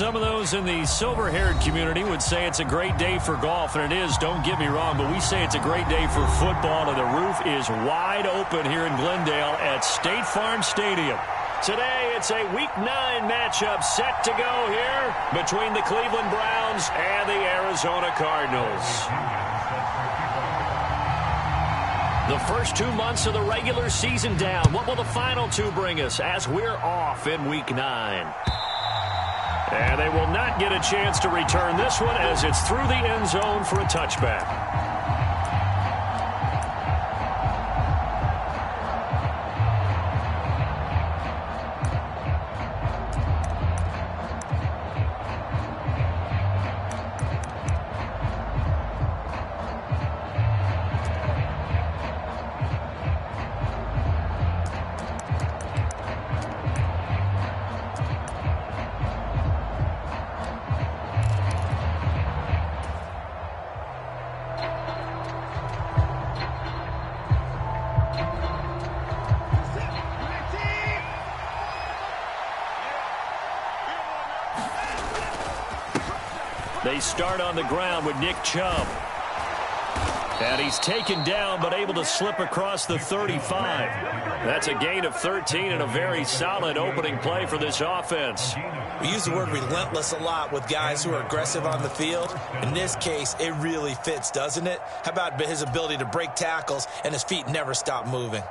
Some of those in the silver-haired community would say it's a great day for golf, and it is, don't get me wrong, but we say it's a great day for football, and the roof is wide open here in Glendale at State Farm Stadium. Today, it's a Week 9 matchup set to go here between the Cleveland Browns and the Arizona Cardinals. The first 2 months of the regular season down. What will the final two bring us as we're off in Week 9? And they will not get a chance to return this one as it's through the end zone for a touchback. They start on the ground with Nick Chubb. And he's taken down but able to slip across the 35. That's a gain of 13 and a very solid opening play for this offense. We use the word relentless a lot with guys who are aggressive on the field. In this case, it really fits, doesn't it? How about his ability to break tackles and his feet never stop moving?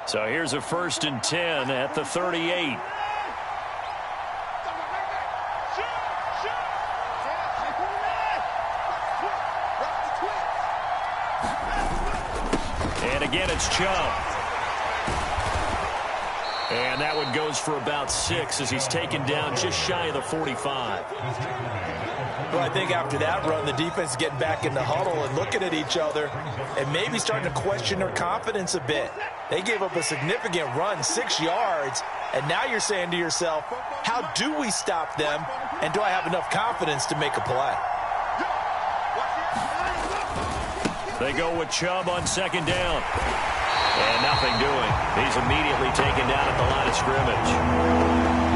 So here's a 1st and 10 at the 38. And again, it's Chubb. And that one goes for about 6 as he's taken down just shy of the 45. Well, I think after that run, the defense is getting back in the huddle and looking at each other and maybe starting to question their confidence a bit. They gave up a significant run, 6 yards, and now you're saying to yourself, how do we stop them, and do I have enough confidence to make a play? They go with Chubb on 2nd down. And nothing doing. He's immediately taken down at the line of scrimmage.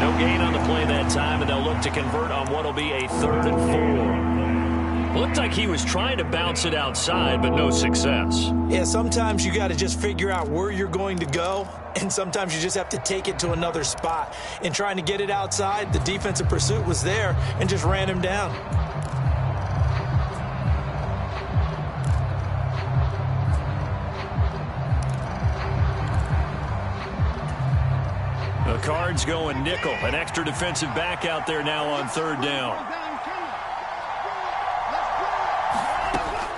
No gain on the play that time, and they'll look to convert on what will be a 3rd and 4. Looked like he was trying to bounce it outside, but no success. Yeah, sometimes you got to just figure out where you're going to go, and sometimes you just have to take it to another spot. In trying to get it outside, the defensive pursuit was there and just ran him down. The Cards going nickel. An extra defensive back out there now on 3rd down.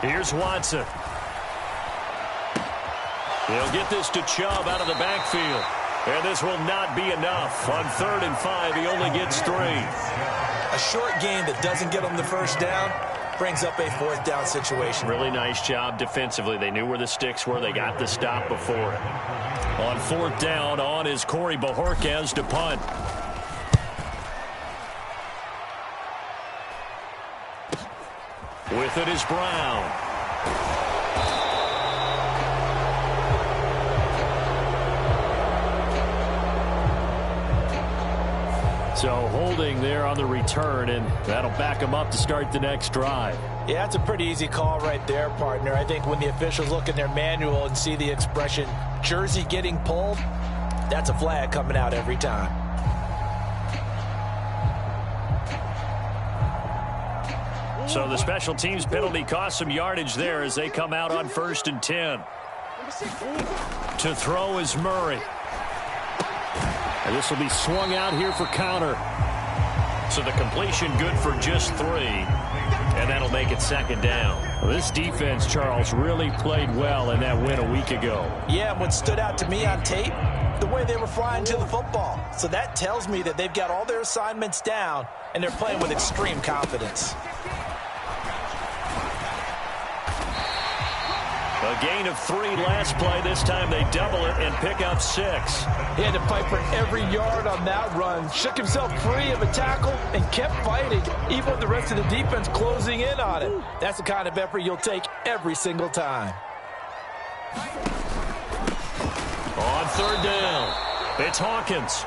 Here's Watson. He'll get this to Chubb out of the backfield. And this will not be enough. On 3rd and 5, he only gets 3. A short gain that doesn't get him the 1st down brings up a 4th down situation. Really nice job defensively. They knew where the sticks were. They got the stop before it. On 4th down, on is Corey Bojorquez to punt. With it is Brown. So holding there on the return, and that'll back him up to start the next drive. Yeah, it's a pretty easy call right there, partner. I think when the officials look in their manual and see the expression jersey getting pulled, that's a flag coming out every time. So the special teams penalty cost some yardage there as they come out on 1st and 10. To throw is Murray. And this will be swung out here for counter. So the completion good for just 3. And that'll make it 2nd down. Well, this defense, Charles, really played well in that win a week ago. Yeah, what stood out to me on tape, the way they were flying to the football. So that tells me that they've got all their assignments down, and they're playing with extreme confidence. A gain of 3 last play. This time they double it and pick up 6. He had to fight for every yard on that run. Shook himself free of a tackle and kept fighting, even with the rest of the defense closing in on it. That's the kind of effort you'll take every single time. On 3rd down, it's Hawkins.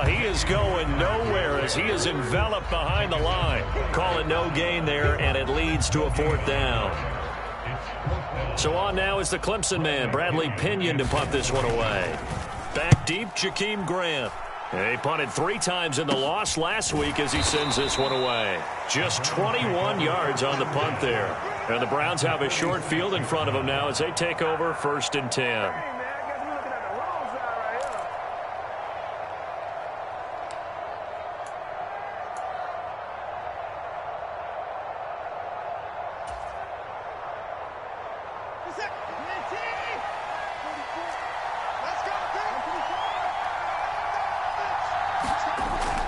He is going nowhere as he is enveloped behind the line. Call it no gain there, and it leads to a 4th down. So on now is the Clemson man, Bradley Pinion, to punt this one away. Back deep, Jakeem Grant. He punted 3 times in the loss last week as he sends this one away. Just 21 yards on the punt there. And the Browns have a short field in front of them now as they take over 1st and 10.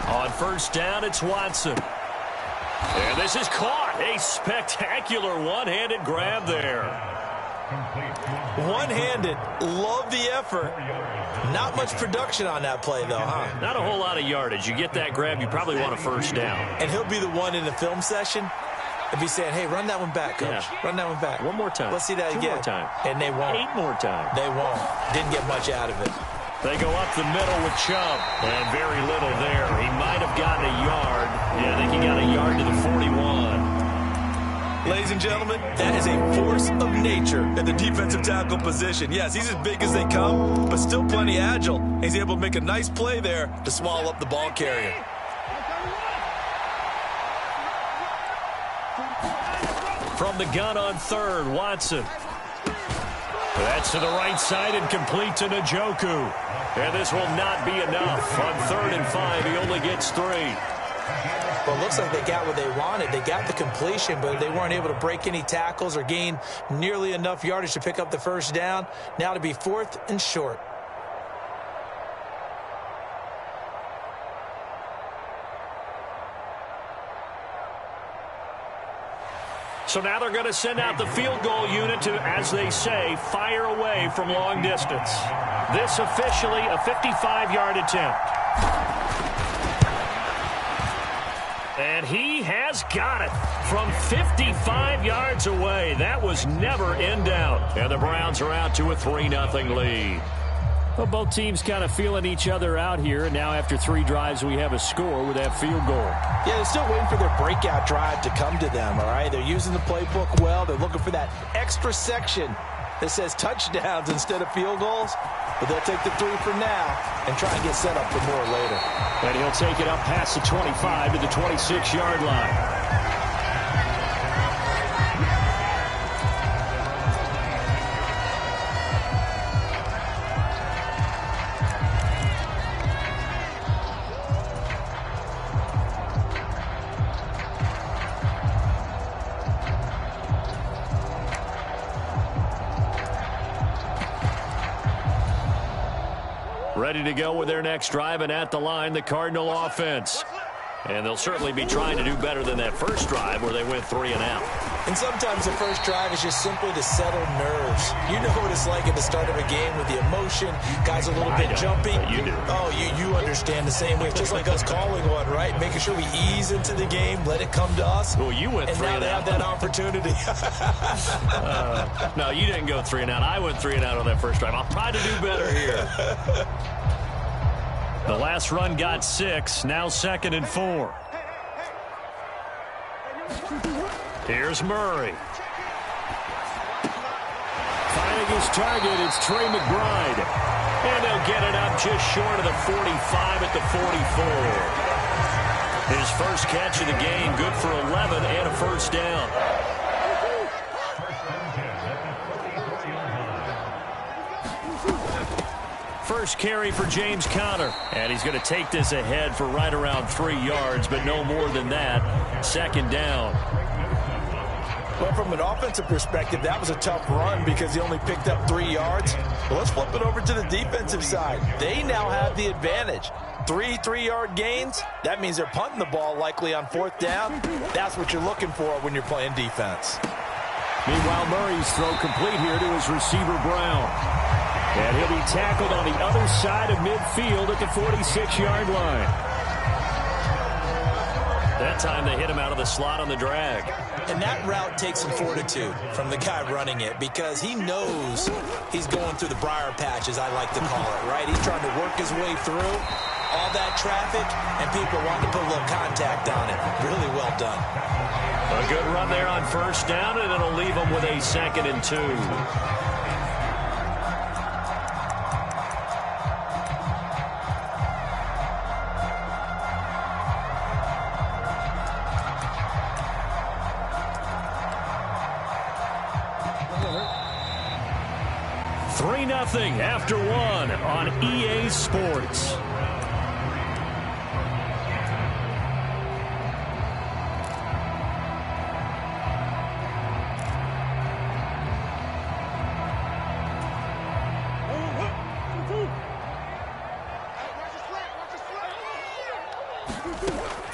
On 1st down, it's Watson. And this is caught. A spectacular one-handed grab there. One-handed. Love the effort. Not much production on that play, though, huh? Not a whole lot of yardage. You get that grab, you probably want a 1st down. And he'll be the one in the film session and be saying, hey, run that one back, coach. Yeah. Run that one back. One more time. Let's see that 2 again. more times. And they won't. 8 more times. They won't. Didn't get much out of it. They go up the middle with Chubb. And very little there. He might have gotten a yard. Yeah, I think he got a yard to the 41. Ladies and gentlemen, that is a force of nature at the defensive tackle position. Yes, he's as big as they come, but still plenty agile. He's able to make a nice play there to swallow up the ball carrier. From the gun on 3rd, Watson. That's to the right side and complete to Njoku. And this will not be enough. On 3rd and 5, he only gets 3. Well, it looks like they got what they wanted. They got the completion, but they weren't able to break any tackles or gain nearly enough yardage to pick up the 1st down. Now to be 4th and short. So now they're going to send out the field goal unit to, as they say, fire away from long distance. This officially a 55-yard attempt. And he has got it from 55 yards away. That was never in doubt. And the Browns are out to a 3-0 lead. Well, both teams kind of feeling each other out here. And now after 3 drives, we have a score with that field goal. Yeah, they're still waiting for their breakout drive to come to them, all right? They're using the playbook well. They're looking for that extra section that says touchdowns instead of field goals. But they'll take the 3 for now and try and get set up for more later. And he'll take it up past the 25 to the 26-yard line. Ready to go with their next drive, and at the line, the Cardinal offense. And they'll certainly be trying to do better than that first drive where they went 3 and out. And sometimes the first drive is just simply to settle nerves. You know what it's like at the start of a game with the emotion, guys a little bit jumpy. You do. Oh, you understand the same way. It's just like us calling one, right? Making sure we ease into the game, let it come to us. Well, you went 3 and out. And now they have that opportunity. No, you didn't go 3 and out. I went 3 and out on that first drive. I'll try to do better here. The last run got 6. Now 2nd and 4. Here's Murray. Finding his target, it's Trey McBride. And they'll get it up just short of the 45 at the 44. His first catch of the game, good for 11 and a first down. First carry for James Conner. And he's going to take this ahead for right around 3 yards, but no more than that. 2nd down. Well, from an offensive perspective, that was a tough run because he only picked up 3 yards. Well, let's flip it over to the defensive side. They now have the advantage. 3 3-yard gains. That means they're punting the ball likely on 4th down. That's what you're looking for when you're playing defense. Meanwhile, Murray's throw complete here to his receiver, Brown. And he'll be tackled on the other side of midfield at the 46-yard line. That time they hit him out of the slot on the drag. And that route takes some fortitude from the guy running it because he knows he's going through the briar patch, as I like to call it, right? He's trying to work his way through all that traffic, and people want to put a little contact on it. Really well done. A good run there on first down, and it'll leave them with a 2nd and 2. Nothing after 1 on EA Sports.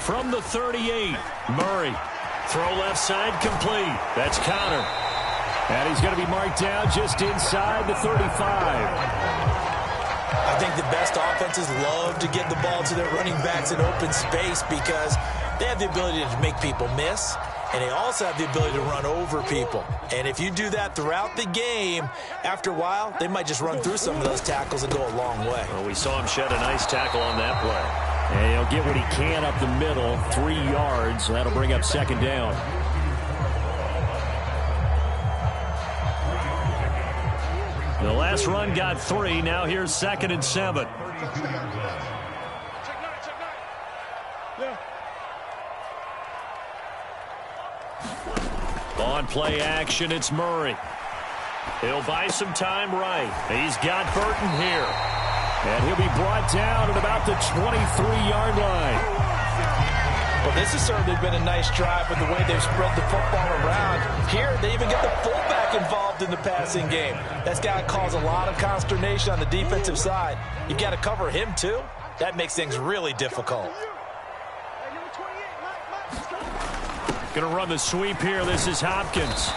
From the 38, Murray. Throw left side complete. That's Connor. And he's going to be marked down just inside the 35. I think the best offenses love to get the ball to their running backs in open space because they have the ability to make people miss, and they also have the ability to run over people. And if you do that throughout the game, after a while, they might just run through some of those tackles and go a long way. Well, we saw him shed a nice tackle on that play. And he'll get what he can up the middle, 3 yards. That'll bring up 2nd down. The last run got 3. Now here's 2nd and 7. On play action, it's Murray. He'll buy some time right. He's got Burton here. And he'll be brought down at about the 23-yard line. Well, this has certainly been a nice drive with the way they've spread the football around. Here, they even get the fullback involved in the passing game. That's got to cause a lot of consternation on the defensive side. You've got to cover him, too. That makes things really difficult. Going to run the sweep here. This is Hopkins.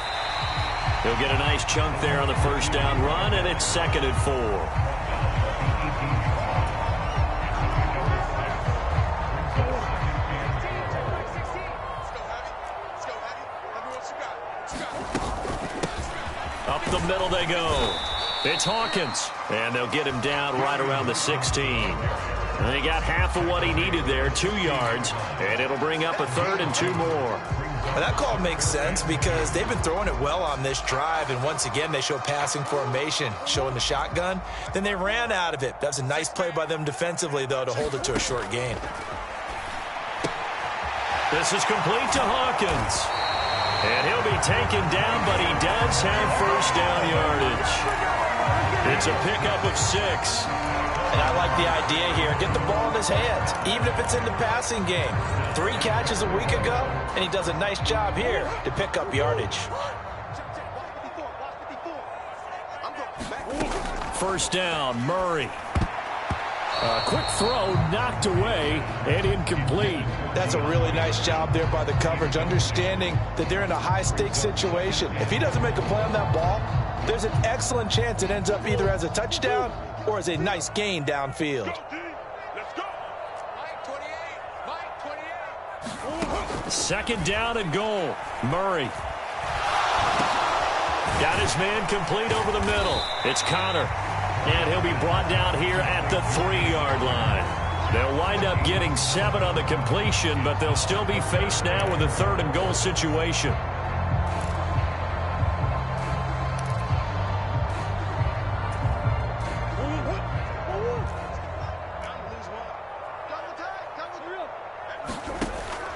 He'll get a nice chunk there on the first down run, and it's 2nd and 4. Up the middle they go. It's Hawkins. And they'll get him down right around the 16. And they got half of what he needed there, 2 yards. And it'll bring up a 3rd and 2 more. Well, that call makes sense because they've been throwing it well on this drive. And once again, they show passing formation, showing the shotgun. Then they ran out of it. That's a nice play by them defensively, though, to hold it to a short gain. This is complete to Hawkins. And he'll be taken down, but he does have first down yardage. It's a pickup of 6. And I like the idea here. Get the ball in his hands, even if it's in the passing game. 3 catches a week ago, and he does a nice job here to pick up yardage. First down, Murray. A quick throw knocked away and incomplete. That's a really nice job there by the coverage, understanding that they're in a high-stakes situation. If he doesn't make a play on that ball, there's an excellent chance it ends up either as a touchdown or as a nice gain downfield. Second down and goal. Murray. Got his man complete over the middle. It's Connor. And he'll be brought down here at the 3-yard line. They'll wind up getting 7 on the completion, but they'll still be faced now with a 3rd and goal situation.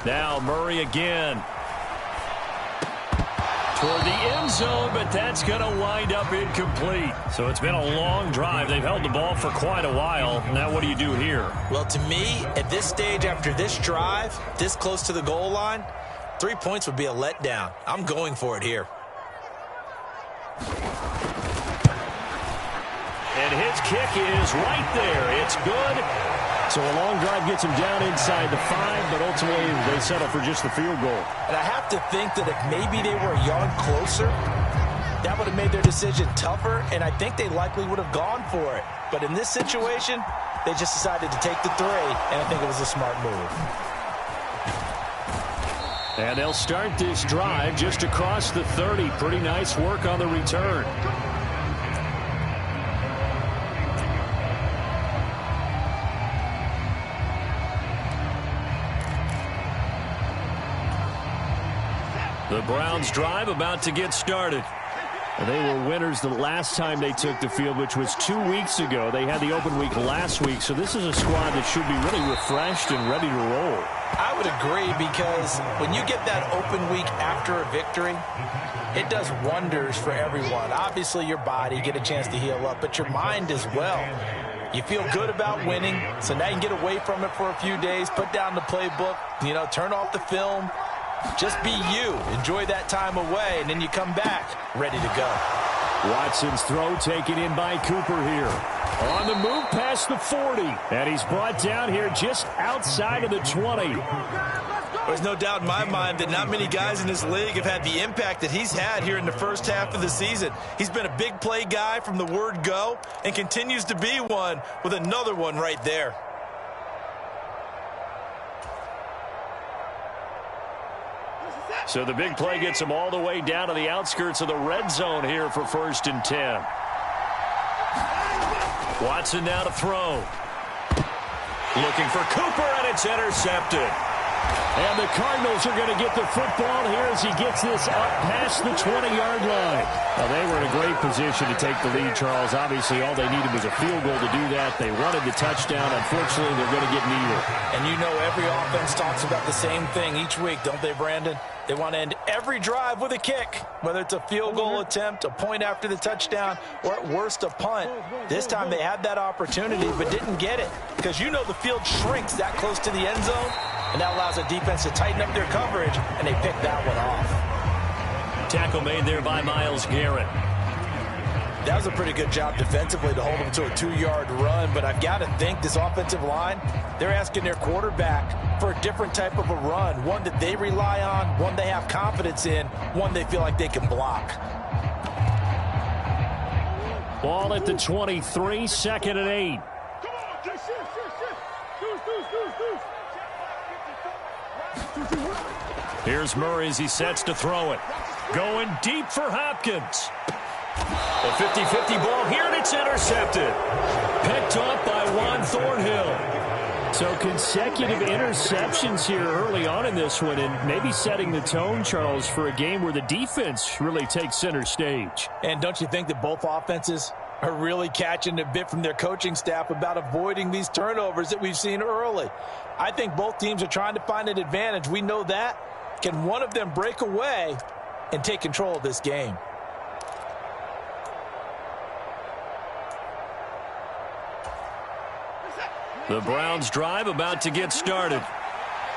Now Murray again. Toward the end zone, but that's going to wind up incomplete. So it's been a long drive. They've held the ball for quite a while. Now what do you do here? Well, to me, at this stage after this drive, this close to the goal line, 3 points would be a letdown. I'm going for it here. And his kick is right there. It's good. So a long drive gets them down inside the 5, but ultimately they settle for just the field goal. And I have to think that if maybe they were a yard closer, that would have made their decision tougher, and I think they likely would have gone for it. But in this situation, they just decided to take the 3, and I think it was a smart move. And they'll start this drive just across the 30. Pretty nice work on the return. The Browns drive about to get started. They were winners the last time they took the field, which was 2 weeks ago. They had the open week last week, so this is a squad that should be really refreshed and ready to roll. I would agree, because when you get that open week after a victory, it does wonders for everyone. Obviously, your body, get a chance to heal up, but your mind as well. You feel good about winning, so now you can get away from it for a few days, put down the playbook, turn off the film. Just be you. Enjoy that time away, and then you come back ready to go. Watson's throw taken in by Cooper here. On the move past the 40. And he's brought down here just outside of the 20. There's no doubt in my mind that not many guys in this league have had the impact that he's had here in the first half of the season. He's been a big play guy from the word go and continues to be one with another one right there. So the big play gets him all the way down to the outskirts of the red zone here for 1st and 10. Watson now to throw. Looking for Cooper, and it's intercepted. And the Cardinals are going to get the football here as he gets this up past the 20-yard line. Well, they were in a great position to take the lead, Charles. Obviously, all they needed was a field goal to do that. They wanted the touchdown. Unfortunately, they're going to get neither. And every offense talks about the same thing each week, don't they, Brandon? They want to end every drive with a kick, whether it's a field goal attempt, a point after the touchdown, or at worst a punt. This time they had that opportunity but didn't get it, because the field shrinks that close to the end zone, and that allows the defense to tighten up their coverage, and they pick that one off. Tackle made there by Myles Garrett. That was a pretty good job defensively to hold them to a 2-yard run, but I've got to think this offensive line, they're asking their quarterback for a different type of a run, one that they rely on, one they have confidence in, one they feel like they can block. Ball at the 23, 2nd and 8. Here's Murray as he sets to throw it. Going deep for Hopkins. A 50-50 ball here, and it's intercepted. Picked off by Juan Thornhill. So consecutive interceptions here early on in this one, and maybe setting the tone, Charles, for a game where the defense really takes center stage. And don't you think that both offenses are really catching a bit from their coaching staff about avoiding these turnovers that we've seen early? I think both teams are trying to find an advantage. We know that. Can one of them break away and take control of this game? The Browns drive about to get started.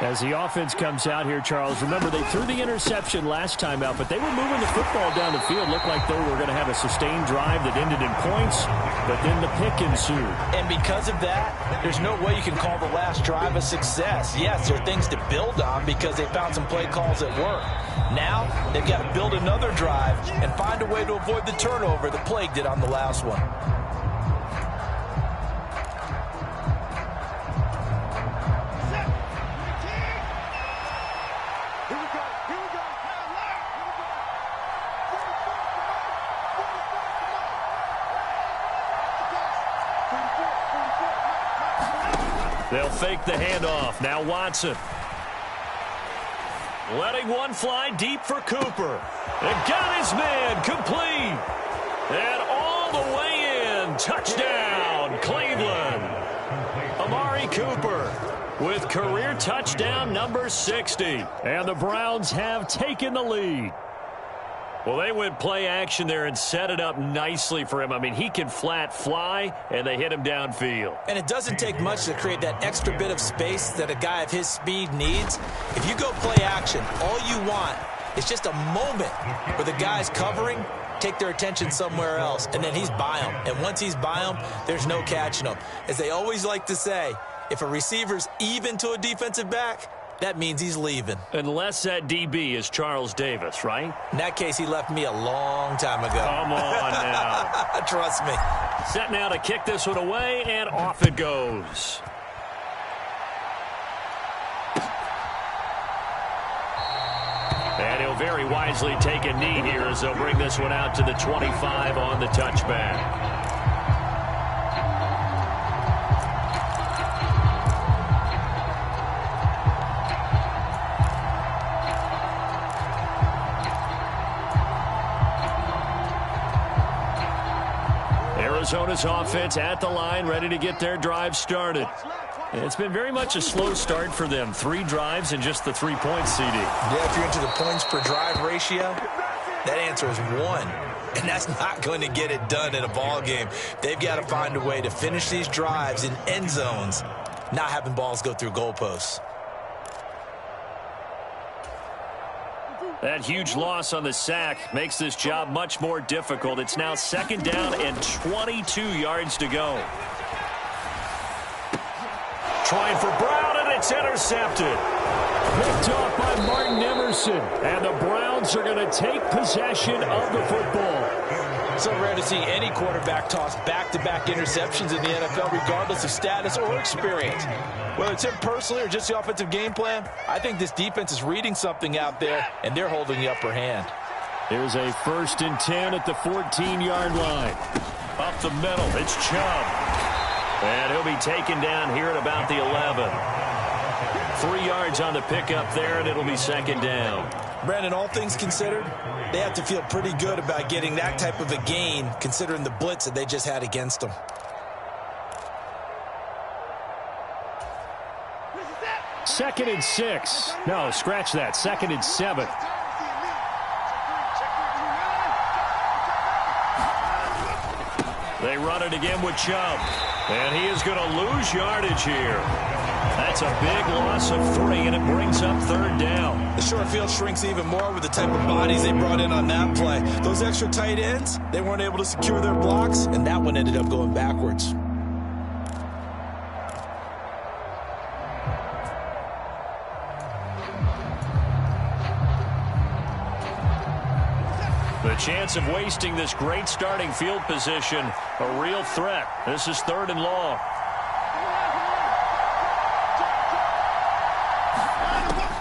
As the offense comes out here, Charles, remember they threw the interception last time out, but they were moving the football down the field. Looked like they were going to have a sustained drive that ended in points, but then the pick ensued. And because of that, there's no way you can call the last drive a success. Yes, there are things to build on because they found some play calls that work. Now, they've got to build another drive and find a way to avoid the turnover that plagued it on the last one. They'll fake the handoff. Now Watson. Letting one fly deep for Cooper. And got his man complete. And all the way in. Touchdown, Cleveland. Amari Cooper with career touchdown number 60. And the Browns have taken the lead. Well, they went play action there and set it up nicely for him. I mean, he can flat fly, and they hit him downfield. And it doesn't take much to create that extra bit of space that a guy of his speed needs. If you go play action, all you want is just a moment where the guy's covering, take their attention somewhere else, and then he's by him. And once he's by him, there's no catching him. As they always like to say, If a receiver's even to a defensive back, that means he's leaving. Unless that DB is Charles Davis, right? In that case, he left me a long time ago. Come on now. Trust me. Set now to kick this one away, and off it goes. And he'll very wisely take a knee here as they'll bring this one out to the 25 on the touchback. Arizona's offense at the line, ready to get their drive started. It's been very much a slow start for them. 3 drives and just the 3 points, CD. Yeah, if you're into the points per drive ratio, that answer is 1. And that's not going to get it done in a ball game. They've got to find a way to finish these drives in end zones, not having balls go through goalposts. That huge loss on the sack makes this job much more difficult. It's now 2nd down and 22 yards to go. Trying for Brown, and it's intercepted. Picked off by Martin Emerson. And the Browns are going to take possession of the football. So rare to see any quarterback toss back-to-back interceptions in the NFL, regardless of status or experience. Whether it's him personally or just the offensive game plan, I think this defense is reading something out there, and they're holding the upper hand. Here's a 1st and 10 at the 14-yard line. Up the middle, it's Chubb. And he'll be taken down here at about the 11. 3 yards on the pickup there, and it'll be 2nd down. Brandon, all things considered, they have to feel pretty good about getting that type of a gain, considering the blitz that they just had against them. Second and 6. No, scratch that. 2nd and 7. They run it again with Chubb. And he is going to lose yardage here. That's a big loss of 3, and it brings up 3rd down. The short field shrinks even more with the type of bodies they brought in on that play. Those extra tight ends, they weren't able to secure their blocks, and that one ended up going backwards. The chance of wasting this great starting field position, a real threat. This is 3rd and long.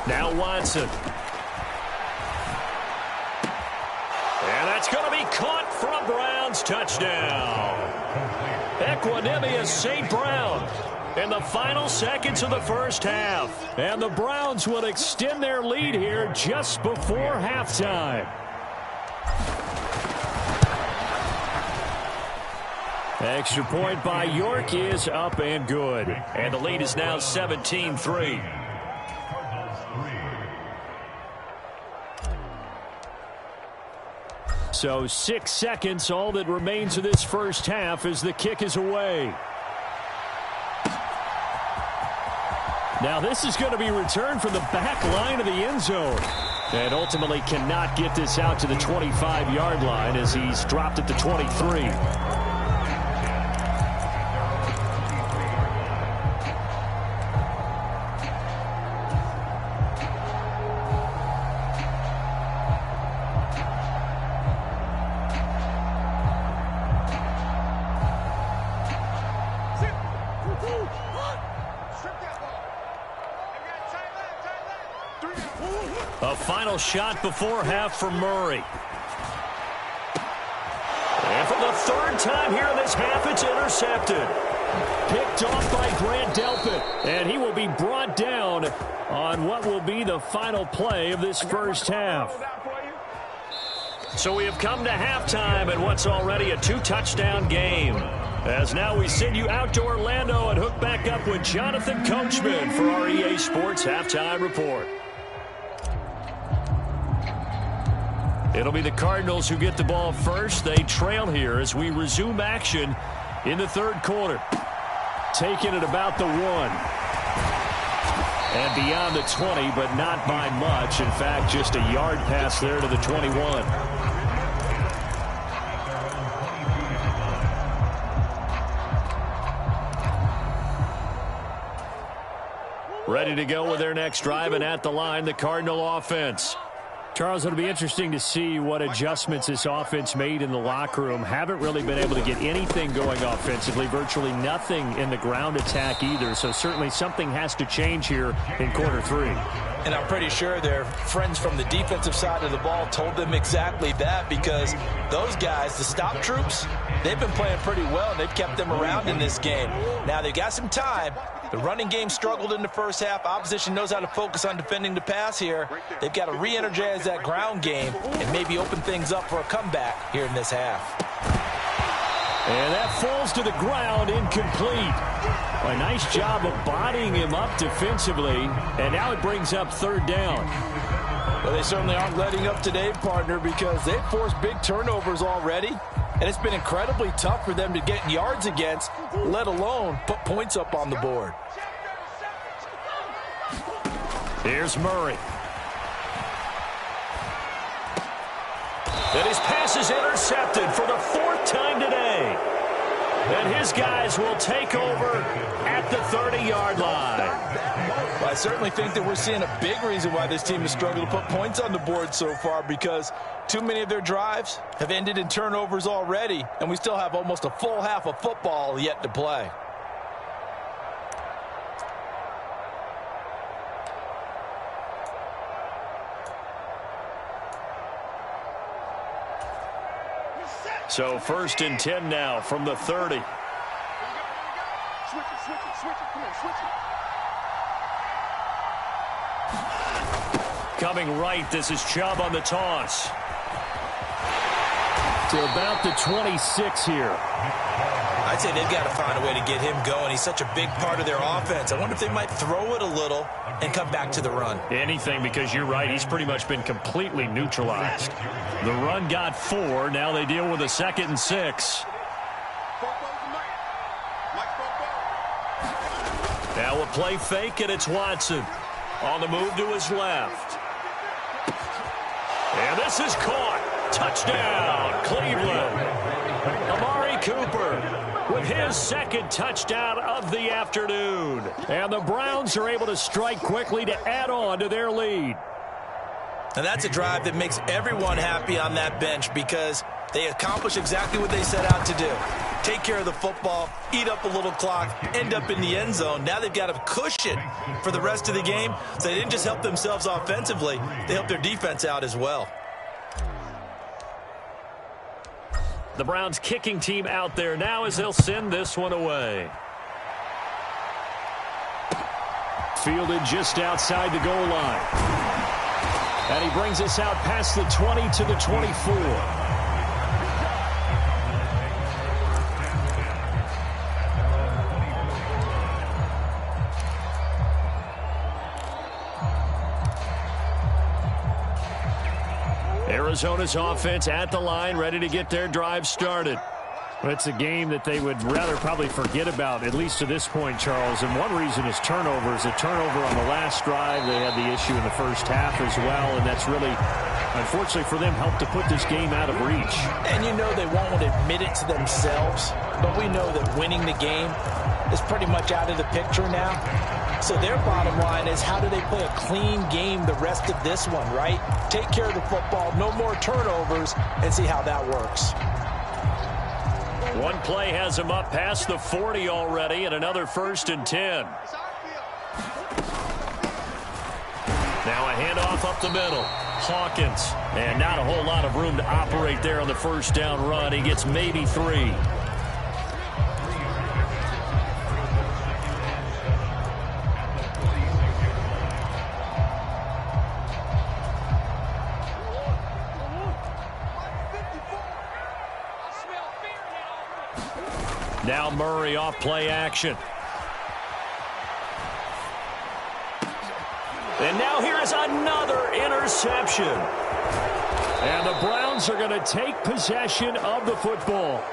Now Watson. And that's going to be caught for a Browns touchdown. Equanimous St. Brown in the final seconds of the first half. And the Browns will extend their lead here just before halftime. Extra point by York is up and good. And the lead is now 17-3. So 6 seconds, all that remains of this first half as the kick is away. Now this is going to be returned from the back line of the end zone. And ultimately cannot get this out to the 25-yard line as he's dropped at the 23. A final shot before half for Murray. And for the 3rd time here in this half, it's intercepted. Picked off by Grant Delpit. And he will be brought down on what will be the final play of this first half. So we have come to halftime in what's already a 2-touchdown game. As now we send you out to Orlando and hook back up with Jonathan Coachman for our EA Sports Halftime Report. It'll be the Cardinals who get the ball first. They trail here as we resume action in the 3rd quarter. Taking it about the 1. And beyond the 20, but not by much. In fact, just a yard pass there to the 21. ready to go with their next drive, and at the line, the Cardinal offense. Charles, it'll be interesting to see what adjustments this offense made in the locker room. Haven't really been able to get anything going offensively, virtually nothing in the ground attack either. So certainly something has to change here in quarter 3. And I'm pretty sure their friends from the defensive side of the ball told them exactly that, because those guys, the stop troops, they've been playing pretty well, and they've kept them around in this game. Now, they've got some time. The running game struggled in the first half. Opposition knows how to focus on defending the pass here. They've got to re-energize that ground game and maybe open things up for a comeback here in this half. And that falls to the ground, incomplete. A nice job of bodying him up defensively, and now it brings up 3rd down. Well, they certainly aren't letting up today, partner, because they've forced big turnovers already, and it's been incredibly tough for them to get yards against, let alone put points up on the board. Here's Murray. And his pass is intercepted for the 4th time today. And his guys will take over at the 30-yard line. Well, I certainly think that we're seeing a big reason why this team has struggled to put points on the board so far, because too many of their drives have ended in turnovers already, and we still have almost a full half of football yet to play. So 1st and 10 now from the 30. Coming right, this is Chubb on the toss. To about the 26 here. I'd say they've got to find a way to get him going. He's such a big part of their offense. I wonder if they might throw it a little and come back to the run. Anything, because you're right. He's pretty much been completely neutralized. The run got 4. Now they deal with a 2nd and 6. Now a play fake, and it's Watson. On the move to his left. And this is caught. Touchdown, Cleveland. Amari Cooper with his 2nd touchdown of the afternoon. And the Browns are able to strike quickly to add on to their lead. And that's a drive that makes everyone happy on that bench, because they accomplish exactly what they set out to do. Take care of the football, eat up a little clock, end up in the end zone. Now they've got a cushion for the rest of the game, so they didn't just help themselves offensively, they helped their defense out as well. The Browns kicking team out there now as they'll send this one away. Fielded just outside the goal line. And he brings us out past the 20 to the 24. Arizona's offense at the line, ready to get their drive started. Well, it's a game that they would rather probably forget about, at least to this point, Charles. And one reason is turnovers. A turnover on the last drive. They had the issue in the first half as well, and that's really, unfortunately for them, helped to put this game out of reach. And you know they won't admit it to themselves, but we know that winning the game is pretty much out of the picture now. So their bottom line is, how do they play a clean game the rest of this one, right? Take care of the football, no more turnovers, and see how that works. One play has him up past the 40 already, and another 1st and 10. Now a handoff up the middle. Hawkins, and not a whole lot of room to operate there on the 1st down run. He gets maybe 3. Now Murray off play action. And now here is another interception. And the Browns are going to take possession of the football.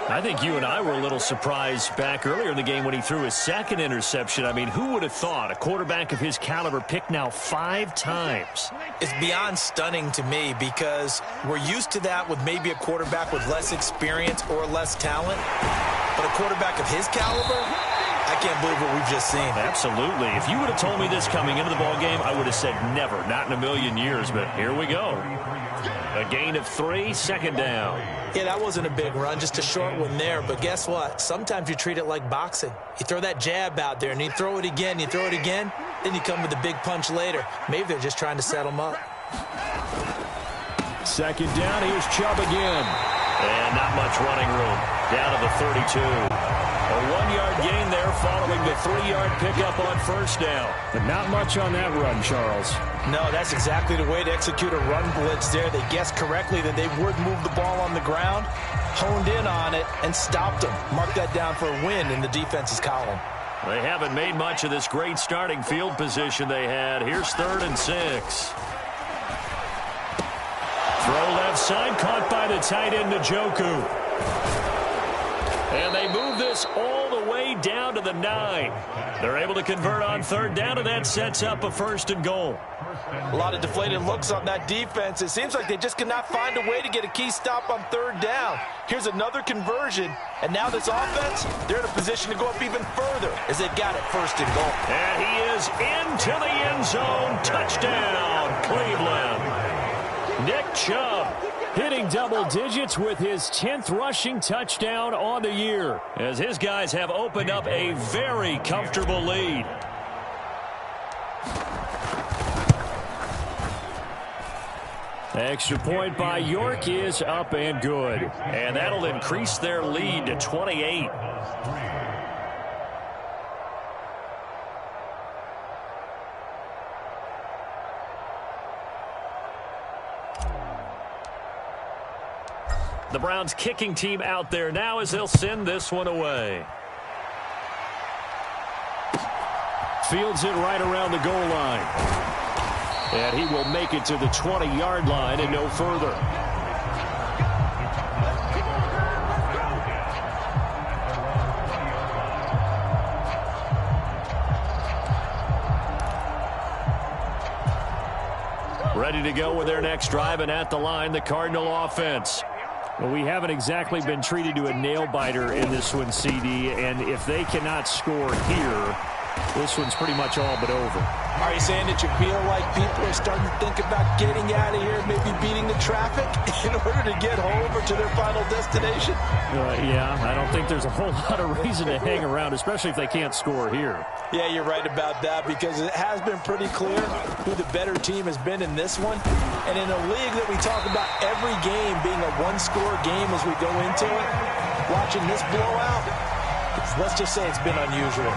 I think you and I were a little surprised back earlier in the game when he threw his 2nd interception. I mean, who would have thought a quarterback of his caliber picked now 5 times? It's beyond stunning to me, because we're used to that with maybe a quarterback with less experience or less talent. But a quarterback of his caliber, I can't believe what we've just seen. Absolutely. If you would have told me this coming into the ball game, I would have said never, not in a million years, but here we go. A gain of 3, second down. Yeah, that wasn't a big run, just a short one there. But guess what? Sometimes you treat it like boxing. You throw that jab out there, and you throw it again, then you come with a big punch later. Maybe they're just trying to set them up. Second down, here's Chubb again. And not much running room. Down to the 32. A 1-yard gain there following the 3-yard pickup on first down. But not much on that run, Charles. No, that's exactly the way to execute a run blitz there. They guessed correctly that they would move the ball on the ground, honed in on it, and stopped them. Mark that down for a win in the defense's column. They haven't made much of this great starting field position they had. Here's 3rd and 6. Throw left side, caught by the tight end, Njoku. And they move this all the way down to the 9. They're able to convert on 3rd down, and that sets up a 1st and goal. A lot of deflated looks on that defense. It seems like they just cannot find a way to get a key stop on 3rd down. Here's another conversion, and now this offense, they're in a position to go up even further as they got it 1st and goal. And he is into the end zone. Touchdown, Cleveland. Nick Chubb hitting double digits with his 10th rushing touchdown on the year, as his guys have opened up a very comfortable lead. Extra point by York is up and good, and that'll increase their lead to 28. The Browns kicking team out there now as they'll send this one away. Fields it right around the goal line. And he will make it to the 20-yard line and no further. Ready to go with their next drive, and at the line, the Cardinal offense. Well, we haven't exactly been treated to a nail-biter in this one, CD, and if they cannot score here, this one's pretty much all but over. Are you saying that you feel like people are starting to think about getting out of here, maybe beating the traffic in order to get home or to their final destination? Yeah, I don't think there's a whole lot of reason to hang around, especially if they can't score here. Yeah, you're right about that, because it has been pretty clear who the better team has been in this one. And in a league that we talk about every game being a one-score game as we go into it, watching this blowout, let's just say it's been unusual.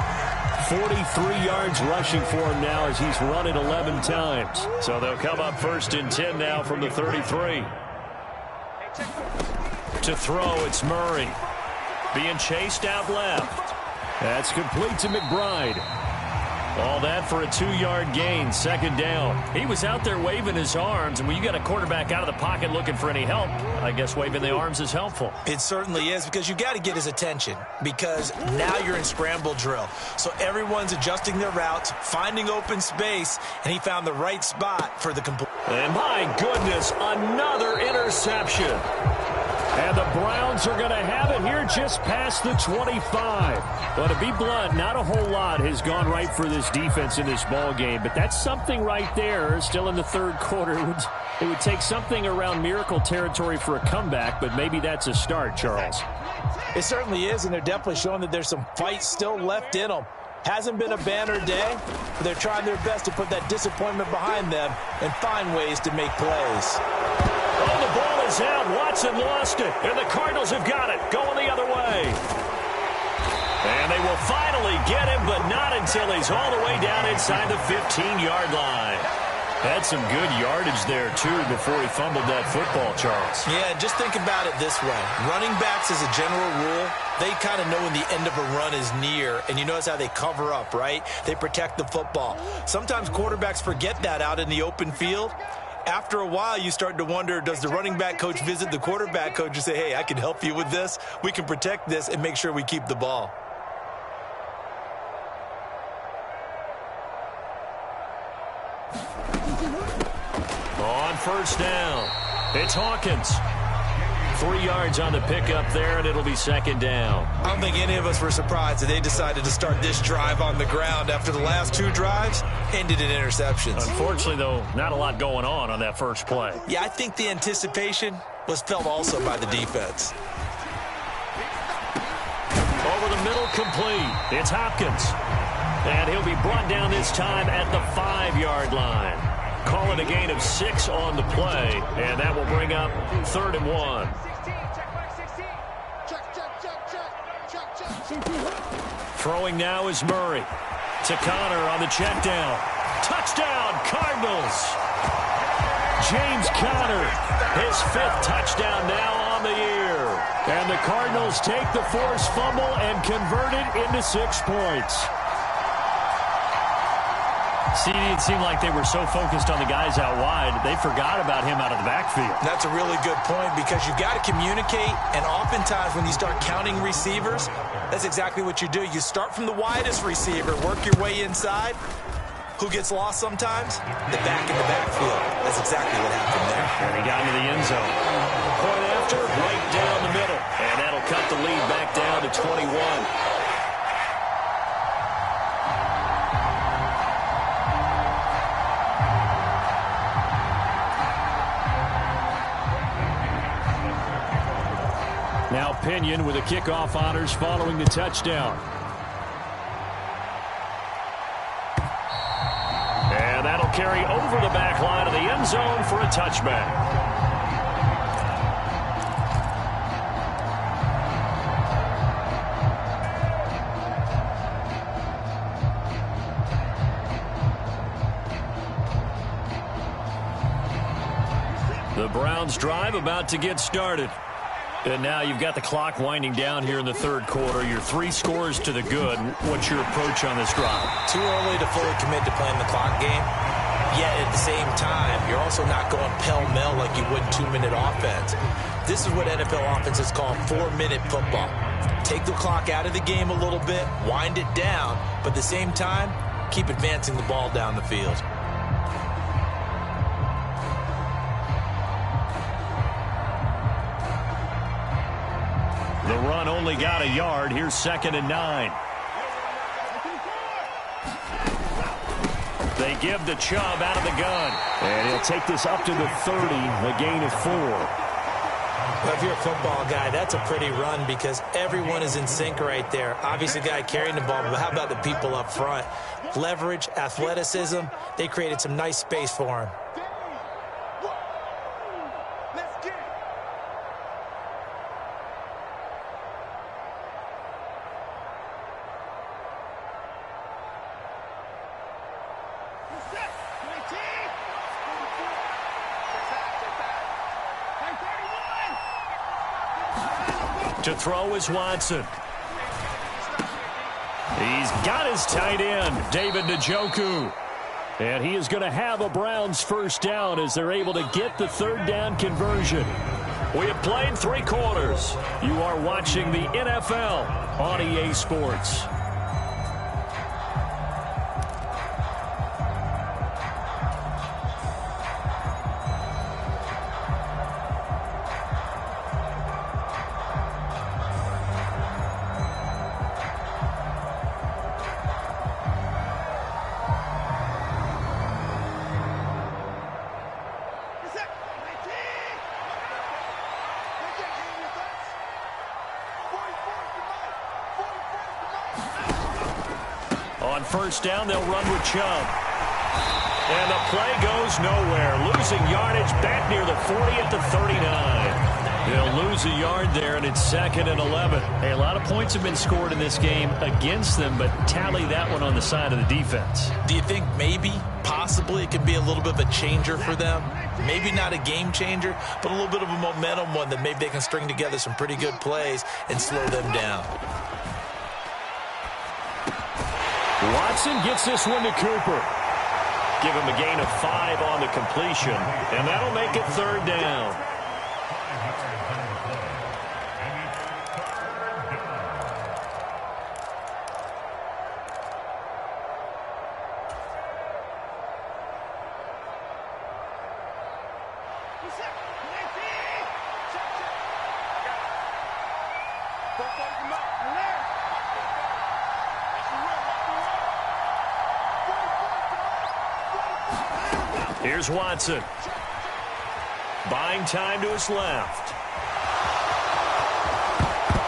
43 yards rushing for him now as he's run it 11 times. So they'll come up 1st and 10 now from the 33. To throw, it's Murray. Being chased out left. That's complete to McBride. All that for a 2-yard gain, 2nd down. He was out there waving his arms, and when you got a quarterback out of the pocket looking for any help, I guess waving the arms is helpful. It certainly is, because you got to get his attention, because now you're in scramble drill. So everyone's adjusting their routes, finding open space, and he found the right spot for the complete. And my goodness, another interception. And the Browns are going to have it here just past the 25. But to be blunt, not a whole lot has gone right for this defense in this ball game. But that's something right there, still in the 3rd quarter. It would take something around miracle territory for a comeback, but maybe that's a start, Charles. It certainly is, and they're definitely showing that there's some fight still left in them. Hasn't been a banner day, but they're trying their best to put that disappointment behind them and find ways to make plays. Oh, the ball is out. Watson lost it, and the Cardinals have got it. Going the other way. And they will finally get him, but not until he's all the way down inside the 15-yard line. Had some good yardage there, too, before he fumbled that football, Charles. Yeah, just think about it this way. Running backs, as a general rule, they kind of know when the end of a run is near, and you notice how they cover up, right? They protect the football. Sometimes quarterbacks forget that out in the open field. After a while, you start to wonder, does the running back coach visit the quarterback coach and say, hey, I can help you with this. We can protect this and make sure we keep the ball. On 1st down, it's Hawkins. 3 yards on the pickup there, and it'll be second down. I don't think any of us were surprised that they decided to start this drive on the ground after the last 2 drives ended in interceptions. Unfortunately, though, not a lot going on that first play. Yeah, I think the anticipation was felt also by the defense. Over the middle, complete. It's Hopkins. And he'll be brought down this time at the 5-yard line. Call it a gain of 6 on the play, and that will bring up 3rd and 1. Throwing now is Murray. To Connor on the check down. Touchdown, Cardinals. James Conner, his 5th touchdown now on the year. And the Cardinals take the forced fumble and convert it into 6 points. See, it seemed like they were so focused on the guys out wide, they forgot about him out of the backfield. That's a really good point because you've got to communicate, and oftentimes when you start counting receivers, that's exactly what you do. You start from the widest receiver, work your way inside. Who gets lost sometimes? The back in the backfield. That's exactly what happened there. And he got into the end zone. Point after, right down the middle. And that'll cut the lead back down to 21. Now Pinion with the kickoff honors following the touchdown. And that'll carry over the back line of the end zone for a touchback. The Browns drive about to get started. And now you've got the clock winding down here in the 3rd quarter. You're 3 scores to the good. What's your approach on this drive? Too early to fully commit to playing the clock game. Yet at the same time, you're also not going pell-mell like you would 2-minute offense. This is what NFL offenses call 4-minute football. Take the clock out of the game a little bit, wind it down, but at the same time, keep advancing the ball down the field. The run only got a yard. Here's 2nd and 9. They give the Chubb out of the gun. And he'll take this up to the 30, a gain of 4. Well, if you're a football guy, that's a pretty run because everyone is in sync right there. Obviously, the guy carrying the ball, but how about the people up front? Leverage, athleticism, they created some nice space for him. To throw is Watson. He's got his tight end, David Njoku. And he is going to have a Browns first down as they're able to get the 3rd down conversion. We have played 3 quarters. You are watching the NFL on EA Sports. On first down, they'll run with Chubb. And the play goes nowhere. Losing yardage back near the 40 at the 39. They'll lose a yard there, and it's 2nd and 11. Hey, a lot of points have been scored in this game against them, but tally that one on the side of the defense. Do you think maybe, possibly, it could be a little bit of a changer for them? Maybe not a game changer, but a little bit of a momentum one that maybe they can string together some pretty good plays and slow them down. Watson gets this one to Cooper. Give him a gain of 5 on the completion, and that'll make it 3rd down. Here's Watson. Buying time to his left.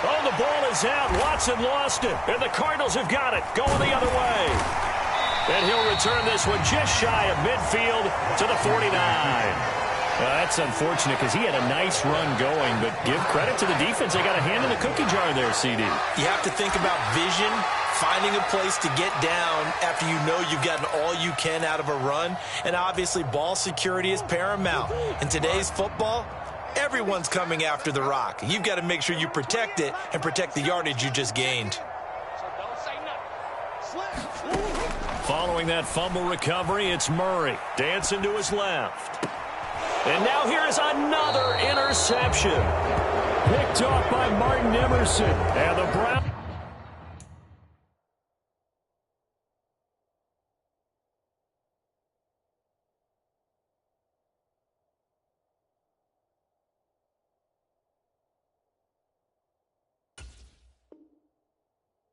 Oh, the ball is out. Watson lost it. And the Cardinals have got it. Going the other way. And he'll return this one just shy of midfield to the 49. That's unfortunate because he had a nice run going, but give credit to the defense. They got a hand in the cookie jar there, CD. You have to think about vision, finding a place to get down after you know you've gotten all you can out of a run. And obviously, ball security is paramount. In today's football, everyone's coming after the rock. You've got to make sure you protect it and protect the yardage you just gained. Following that fumble recovery, it's Murray. Dancing to his left. And now here is another interception. Picked off by Martin Emerson. And the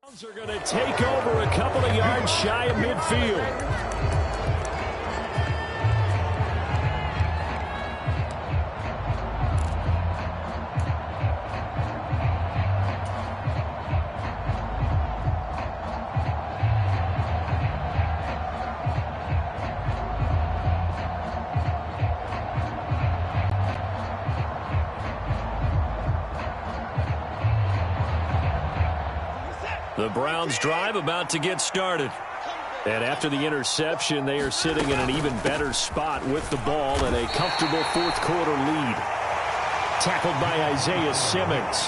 Browns are going to take over a couple of yards shy of midfield. The Browns drive about to get started. And after the interception, they are sitting in an even better spot with the ball and a comfortable fourth-quarter lead. Tackled by Isaiah Simmons.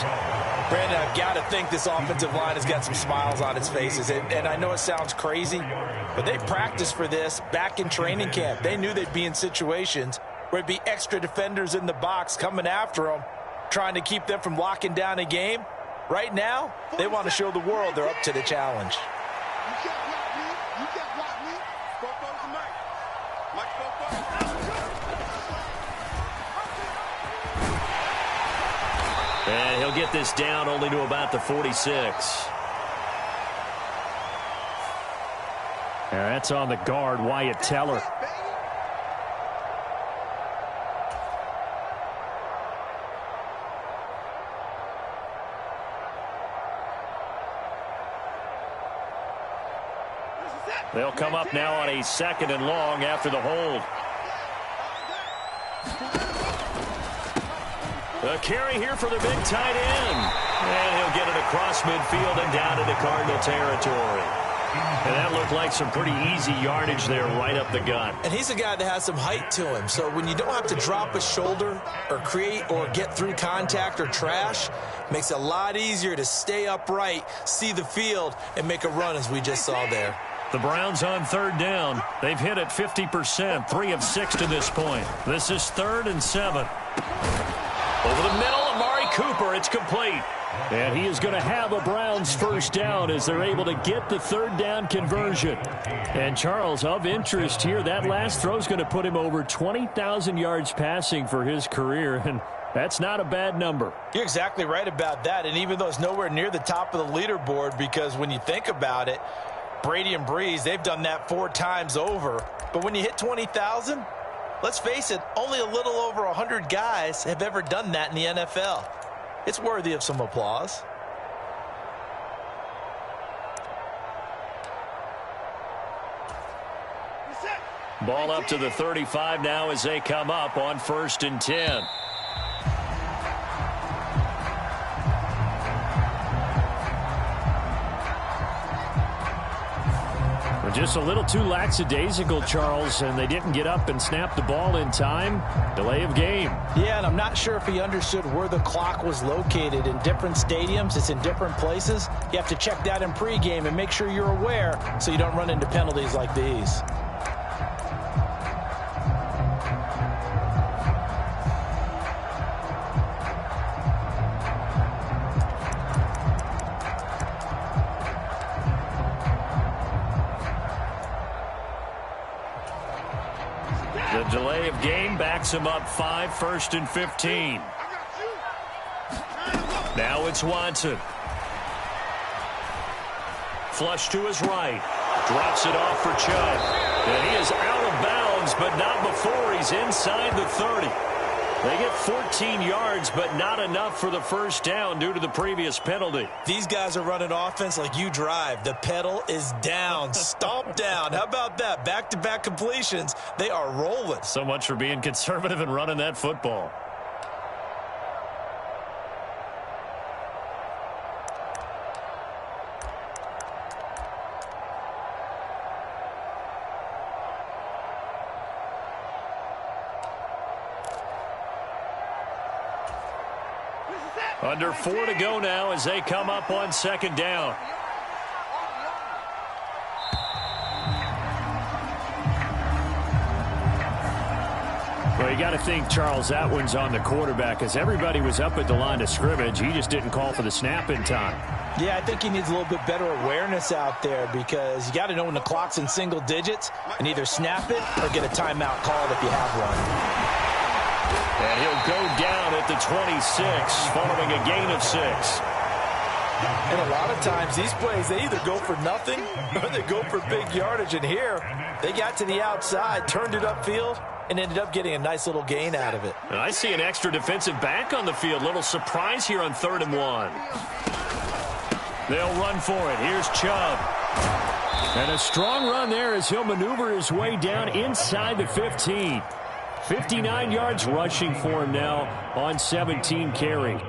Brandon, I've got to think this offensive line has got some smiles on its faces. And I know it sounds crazy, but they practiced for this back in training camp. They knew they'd be in situations where it'd be extra defenders in the box coming after them, trying to keep them from locking down a game. Right now, they want to show the world they're up to the challenge. And he'll get this down only to about the 46. And that's on the guard, Wyatt Teller. They'll come up now on a 2nd and long after the hold. A carry here for the big tight end. And he'll get it across midfield and down into Cardinal territory. And that looked like some pretty easy yardage there right up the gut. And he's a guy that has some height to him. So when you don't have to drop a shoulder or create or get through contact or trash, makes it a lot easier to stay upright, see the field, and make a run as we just saw there. The Browns on 3rd down. They've hit it 50%, 3 of 6 to this point. This is 3rd and 7. Over the middle, Amari Cooper. It's complete. And he is going to have a Browns first down as they're able to get the 3rd down conversion. And Charles, of interest here, that last throw is going to put him over 20,000 yards passing for his career. And that's not a bad number. You're exactly right about that. And even though it's nowhere near the top of the leaderboard, because when you think about it, Brady and Breeze, they've done that 4 times over. But when you hit 20,000, let's face it, only a little over 100 guys have ever done that in the NFL. It's worthy of some applause. Ball up to the 35 now as they come up on 1st and 10. Just a little too lackadaisical, Charles, and they didn't get up and snap the ball in time. Delay of game. Yeah, and I'm not sure if he understood where the clock was located. In different stadiums, it's in different places. You have to check that in pregame and make sure you're aware so you don't run into penalties like these. The delay of game backs him up 5, 1st and 15. Now it's Watson. Flush to his right. Drops it off for Chubb. And he is out of bounds, but not before he's inside the 30. They get 14 yards, but not enough for the first down due to the previous penalty. These guys are running offense like you drive. The pedal is down, stomp down. How about that? Back-to-back completions. They are rolling. So much for being conservative and running that football. Under 4 to go now as they come up on second down. Well, you got to think, Charles, that one's on the quarterback because everybody was up at the line of scrimmage. He just didn't call for the snap in time. Yeah, I think he needs a little bit better awareness out there because you got to know when the clock's in single digits and either snap it or get a timeout called if you have one. And he'll go down at the 26 following a gain of 6. And a lot of times these plays, they either go for nothing or they go for big yardage. And here, they got to the outside, turned it upfield, and ended up getting a nice little gain out of it. And I see an extra defensive back on the field. Little surprise here on 3rd and 1. They'll run for it. Here's Chubb. And a strong run there as he'll maneuver his way down inside the 15. 59 yards rushing for him now on 17 carries.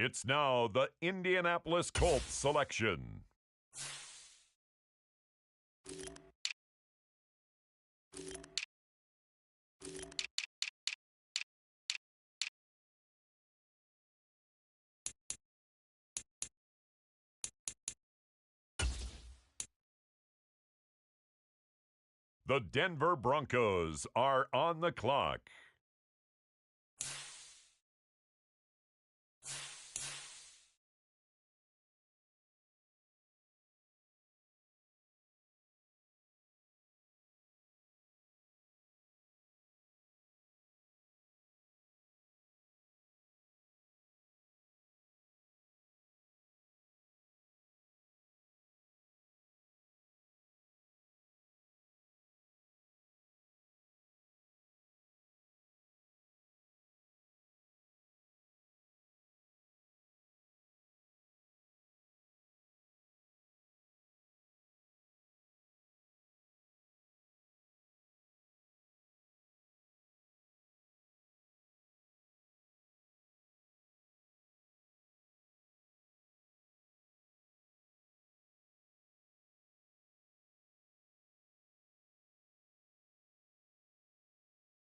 It's now the Indianapolis Colts selection. The Denver Broncos are on the clock.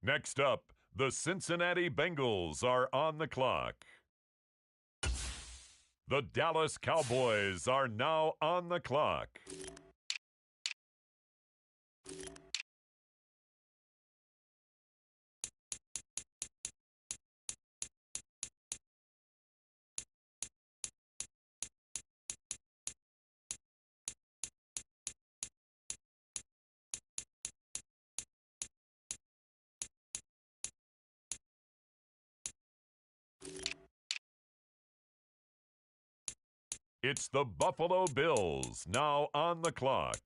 Next up, the Cincinnati Bengals are on the clock. The Dallas Cowboys are now on the clock. It's the Buffalo Bills now on the clock.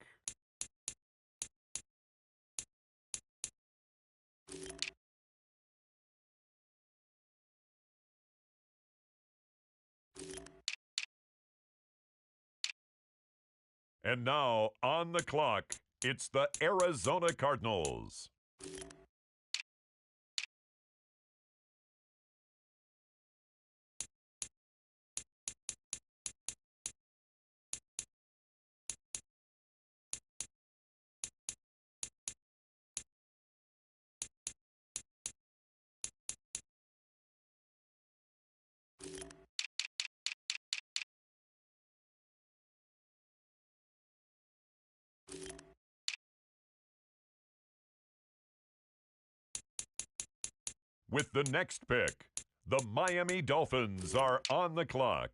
And now on the clock, it's the Arizona Cardinals. With the next pick, the Miami Dolphins are on the clock.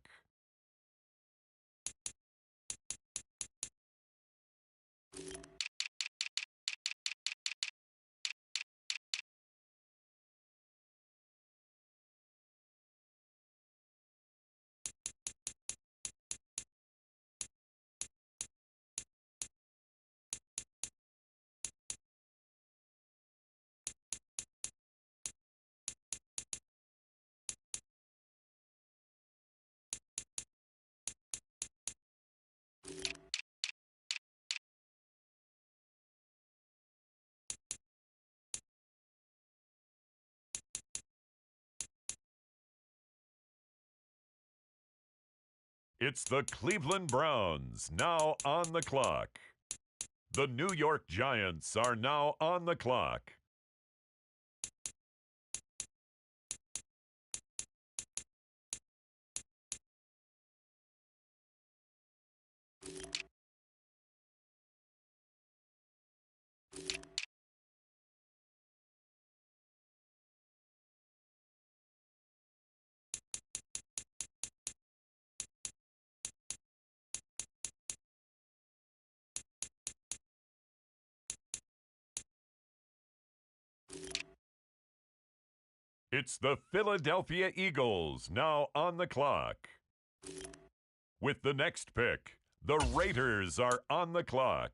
It's the Cleveland Browns now on the clock. The New York Giants are now on the clock. It's the Philadelphia Eagles now on the clock. With the next pick, the Raiders are on the clock.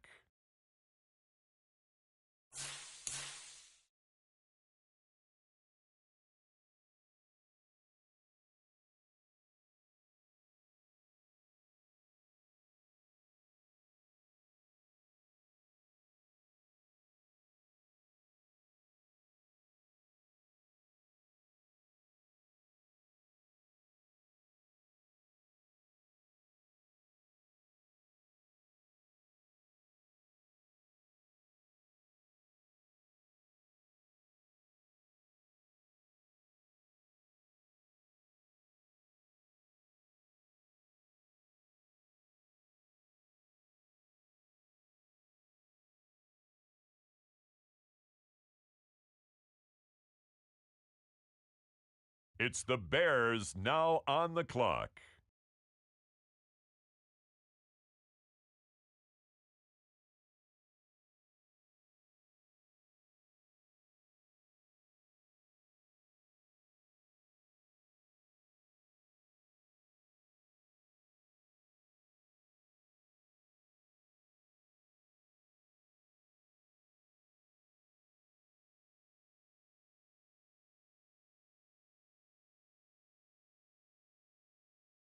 It's the Bears now on the clock.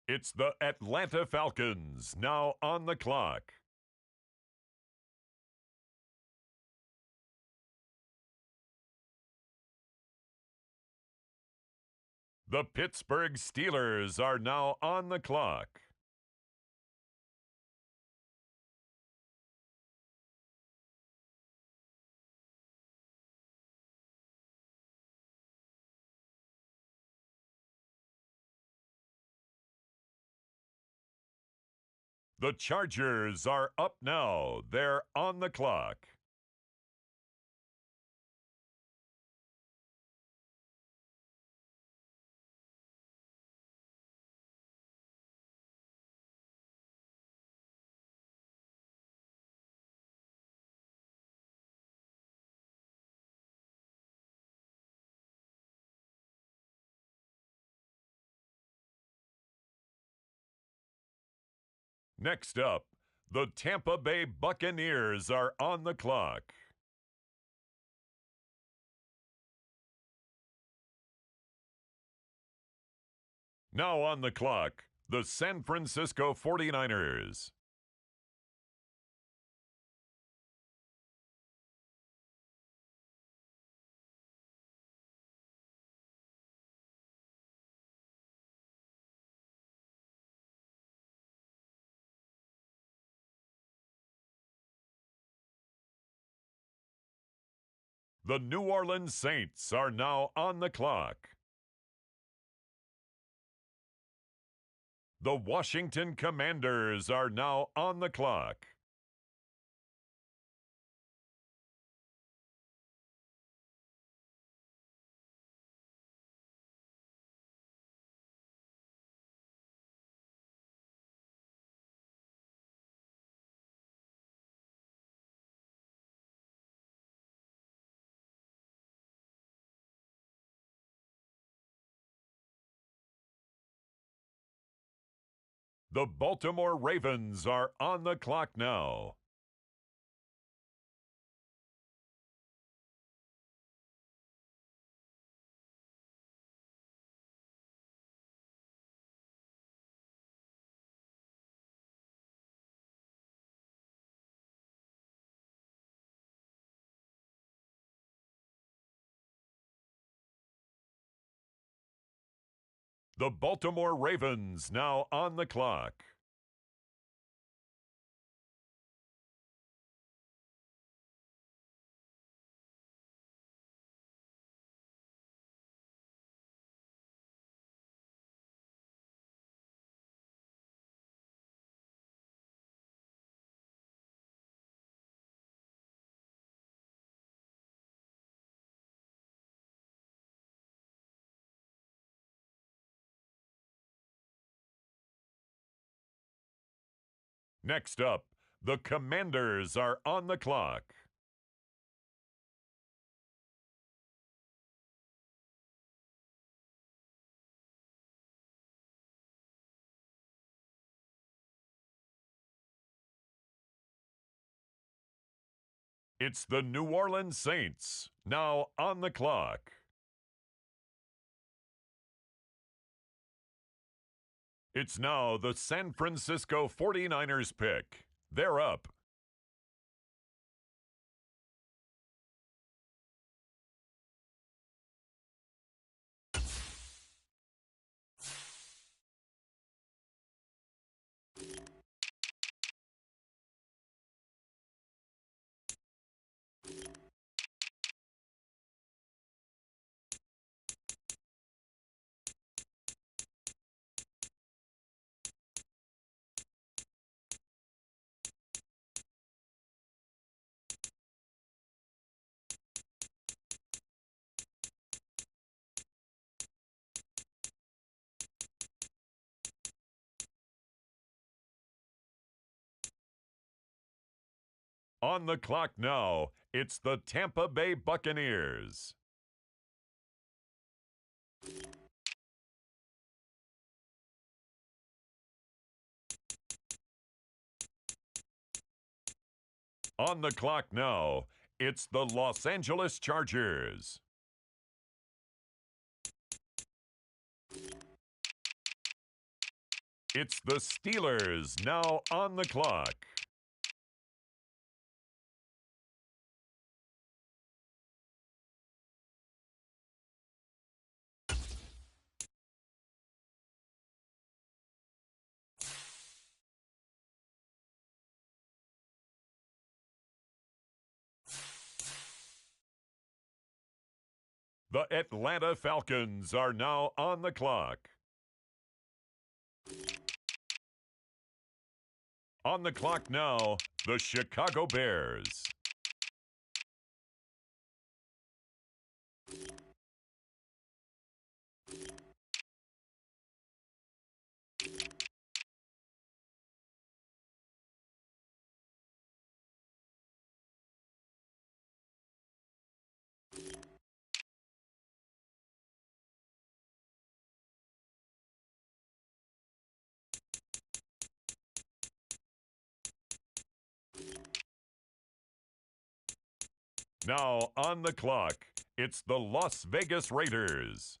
It's the Atlanta Falcons now on the clock. The Pittsburgh Steelers are now on the clock. The Chargers are up now. They're on the clock. Next up, the Tampa Bay Buccaneers are on the clock. Now on the clock, the San Francisco 49ers. The New Orleans Saints are now on the clock. The Washington Commanders are now on the clock. The Baltimore Ravens are on the clock now. The Baltimore Ravens now on the clock. Next up, the Commanders are on the clock. It's the New Orleans Saints, now on the clock. It's now the San Francisco 49ers pick. They're up. On the clock now, it's the Tampa Bay Buccaneers. On the clock now, it's the Los Angeles Chargers. It's the Steelers now on the clock. The Atlanta Falcons are now on the clock. On the clock now, the Chicago Bears. Now on the clock, it's the Las Vegas Raiders.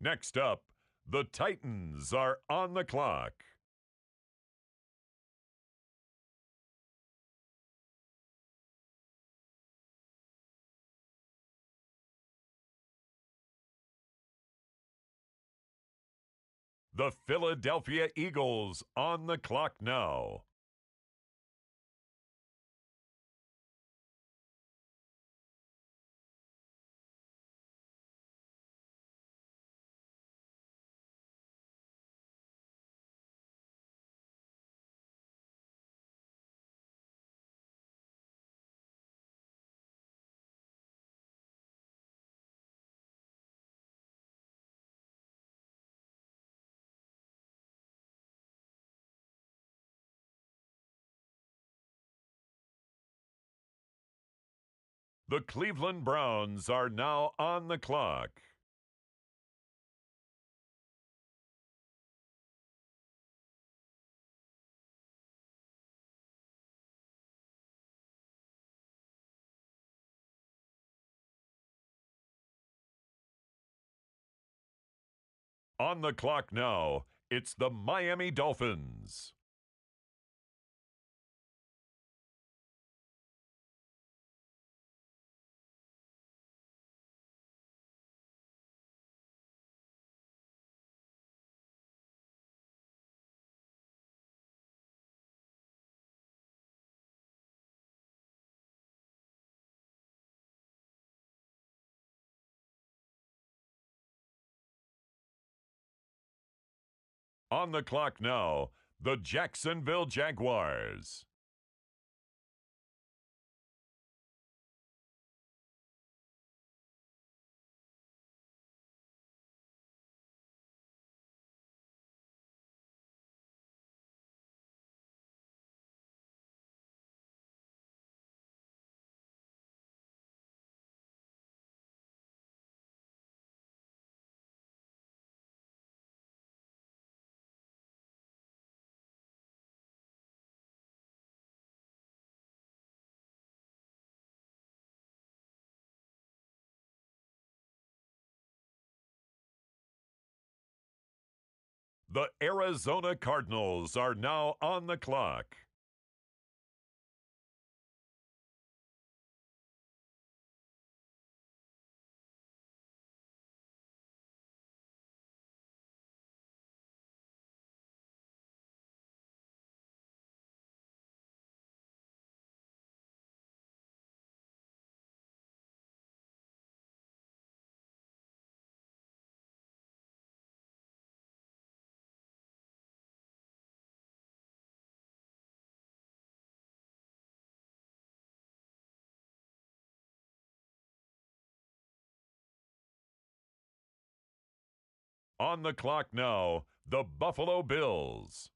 Next up, the Titans are on the clock. The Philadelphia Eagles on the clock now. The Cleveland Browns are now on the clock. On the clock now, it's the Miami Dolphins. On the clock now, the Jacksonville Jaguars. The Arizona Cardinals are now on the clock. On the clock now, the Buffalo Bills.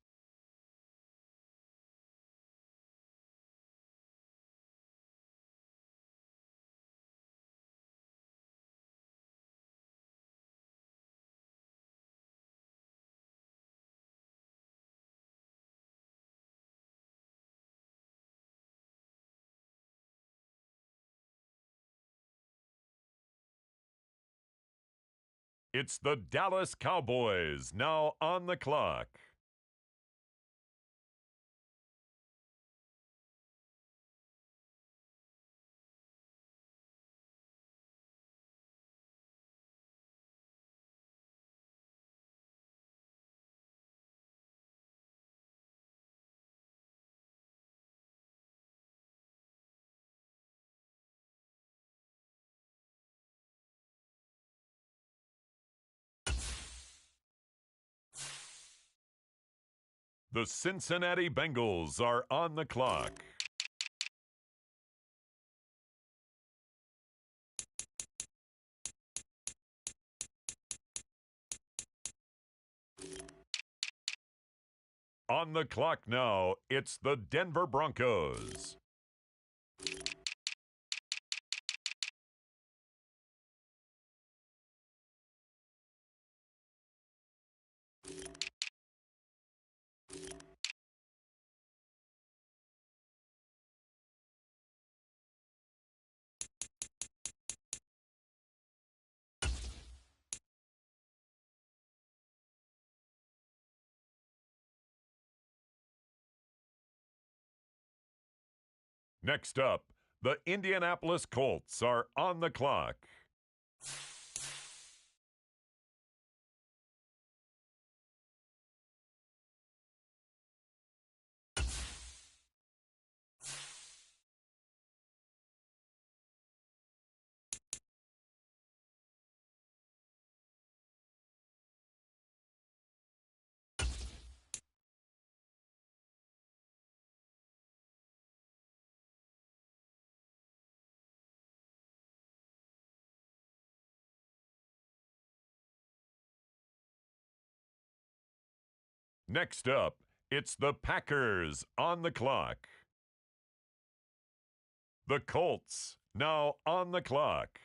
It's the Dallas Cowboys now on the clock. The Cincinnati Bengals are on the clock. On the clock now, it's the Denver Broncos. Next up, the Indianapolis Colts are on the clock. Next up, it's the Packers on the clock. The Colts now on the clock.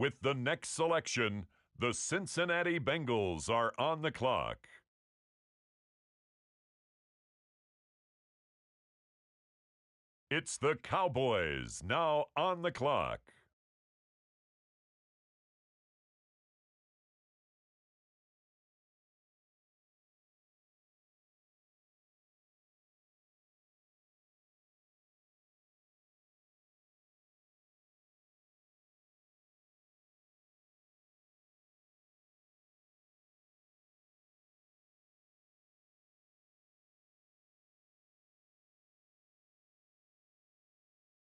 With the next selection, the Cincinnati Bengals are on the clock. It's the Cowboys now on the clock.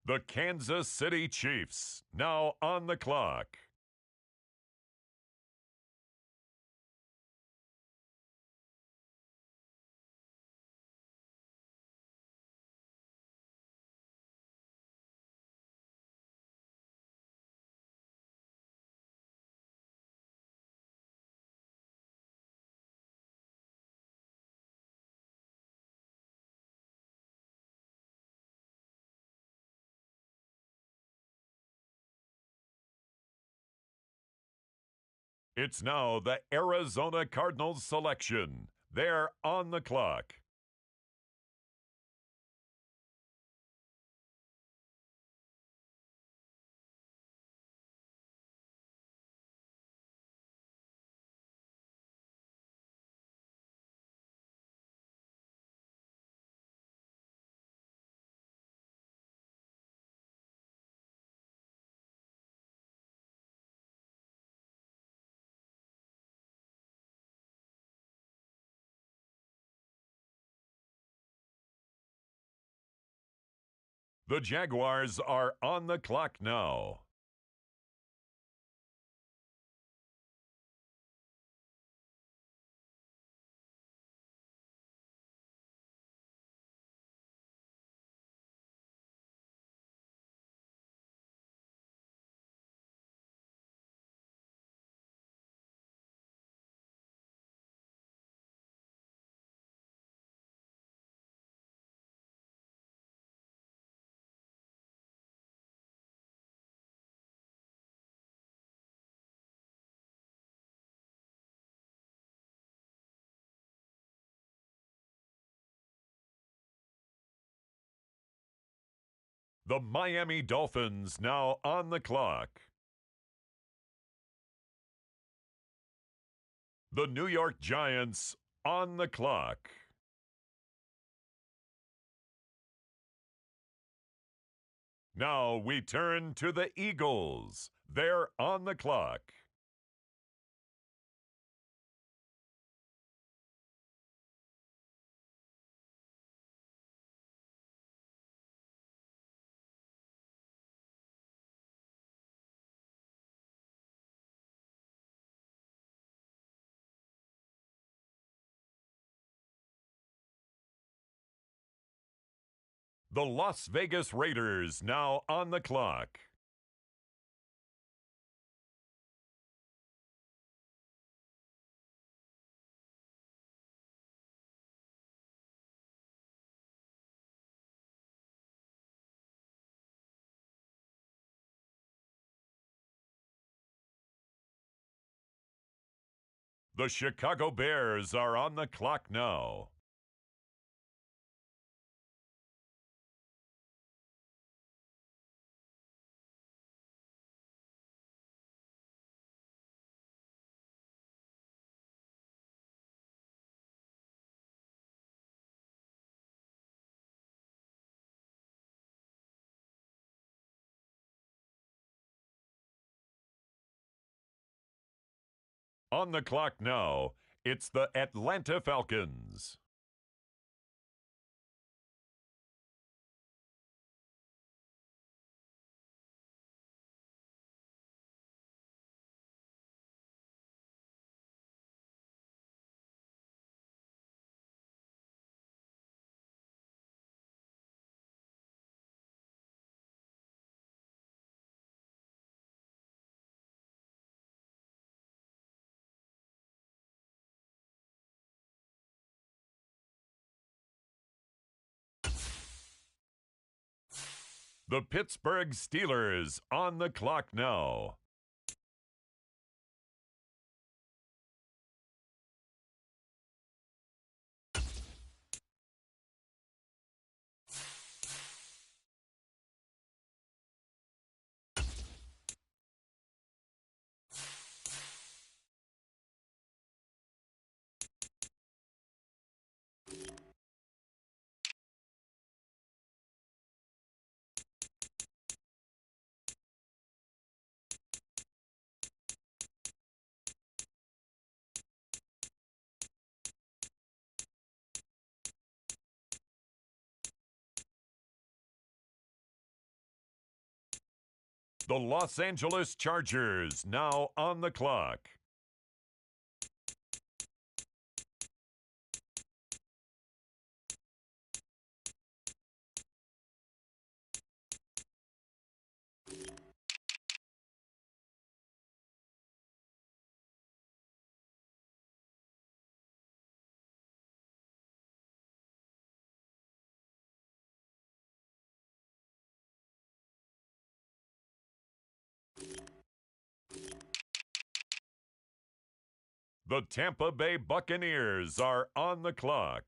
The Kansas City Chiefs now on the clock. It's now the Arizona Cardinals selection. They're on the clock. The Jaguars are on the clock now. The Miami Dolphins now on the clock. The New York Giants on the clock. Now we turn to the Eagles. They're on the clock. The Las Vegas Raiders now on the clock. The Chicago Bears are on the clock now. On the clock now, it's the Atlanta Falcons. The Pittsburgh Steelers on the clock now. The Los Angeles Chargers now on the clock. The Tampa Bay Buccaneers are on the clock.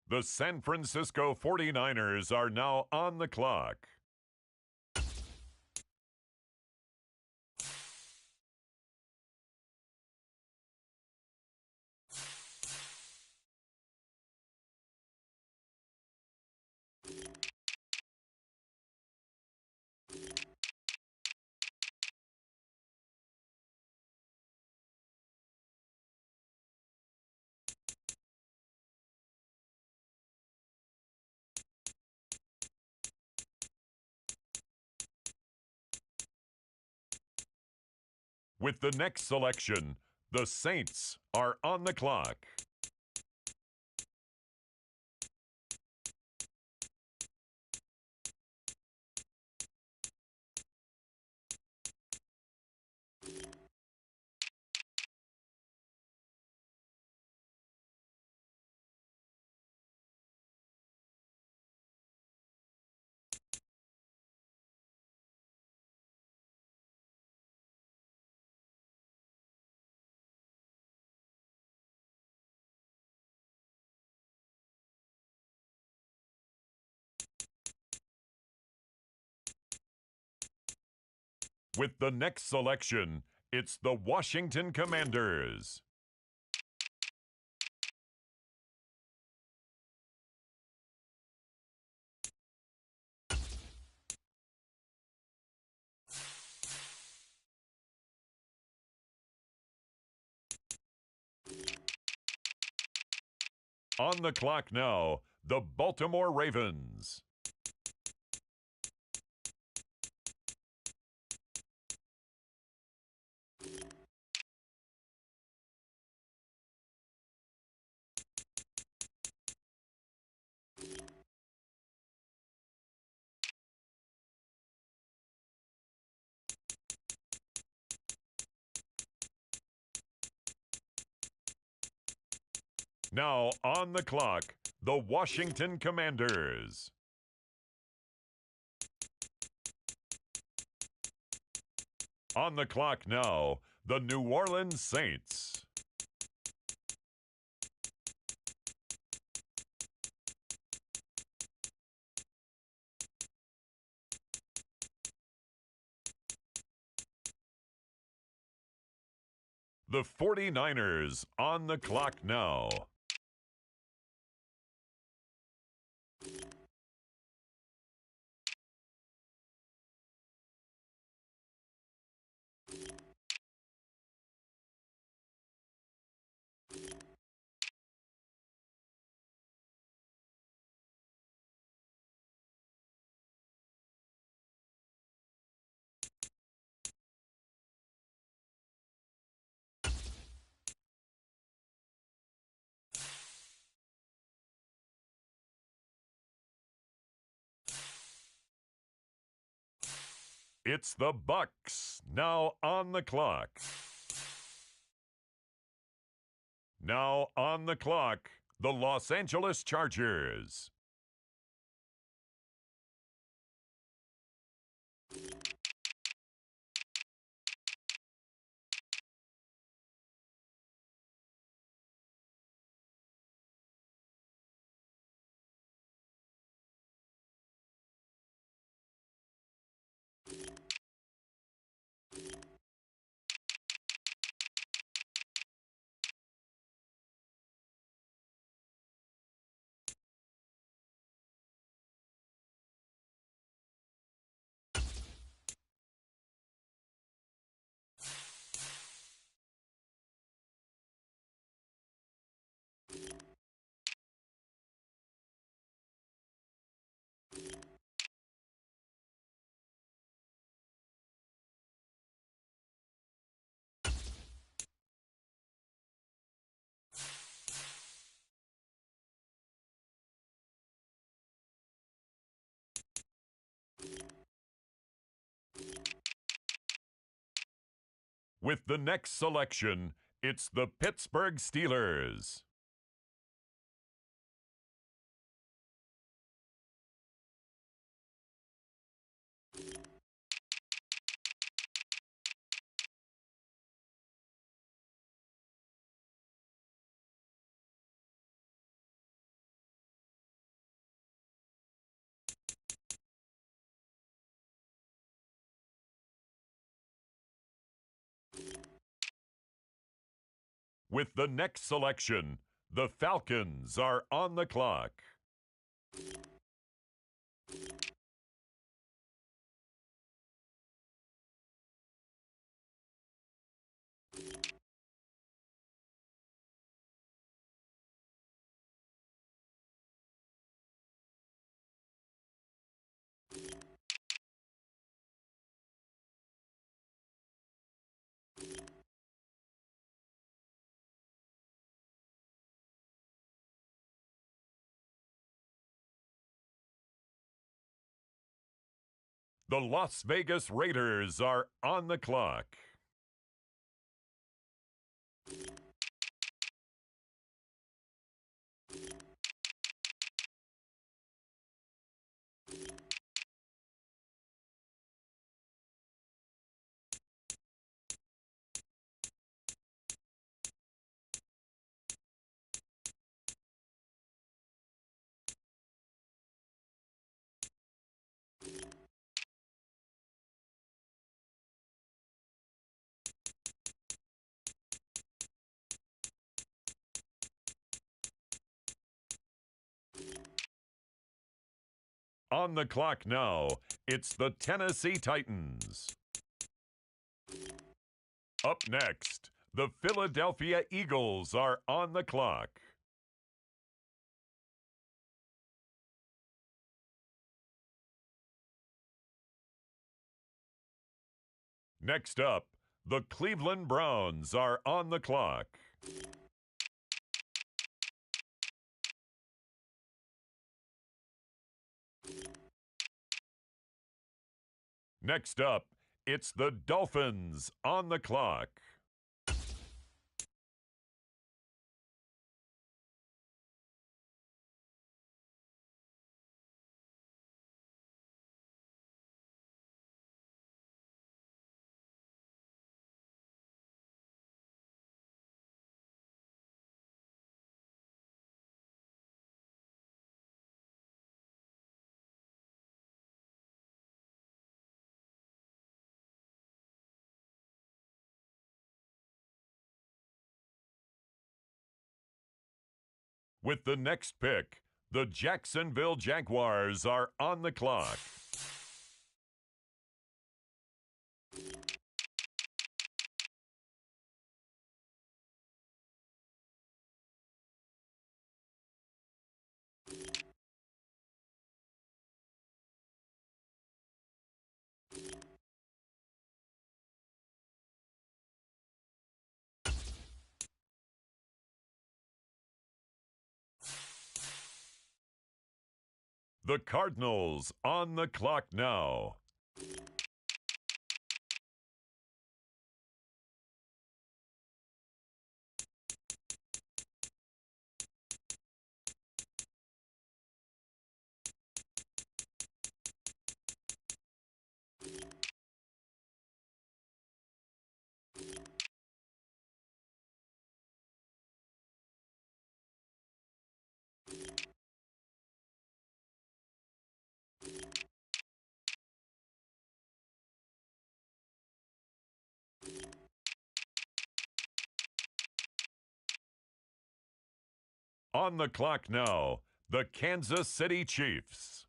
The San Francisco 49ers are now on the clock. With the next selection, the Saints are on the clock. With the next selection, it's the Washington Commanders. On the clock now, the Baltimore Ravens. Now on the clock, the Washington Commanders. On the clock now, the New Orleans Saints. The 49ers on the clock now. It's the Bucks now on the clock. Now on the clock, the Los Angeles Chargers. With the next selection, it's the Pittsburgh Steelers. With the next selection, the Falcons are on the clock. The Las Vegas Raiders are on the clock. On the clock now, it's the Tennessee Titans. Up next, the Philadelphia Eagles are on the clock. Next up, the Cleveland Browns are on the clock. Next up, it's the Dolphins on the clock. With the next pick, the Jacksonville Jaguars are on the clock. The Cardinals on the clock now. On the clock now, the Kansas City Chiefs.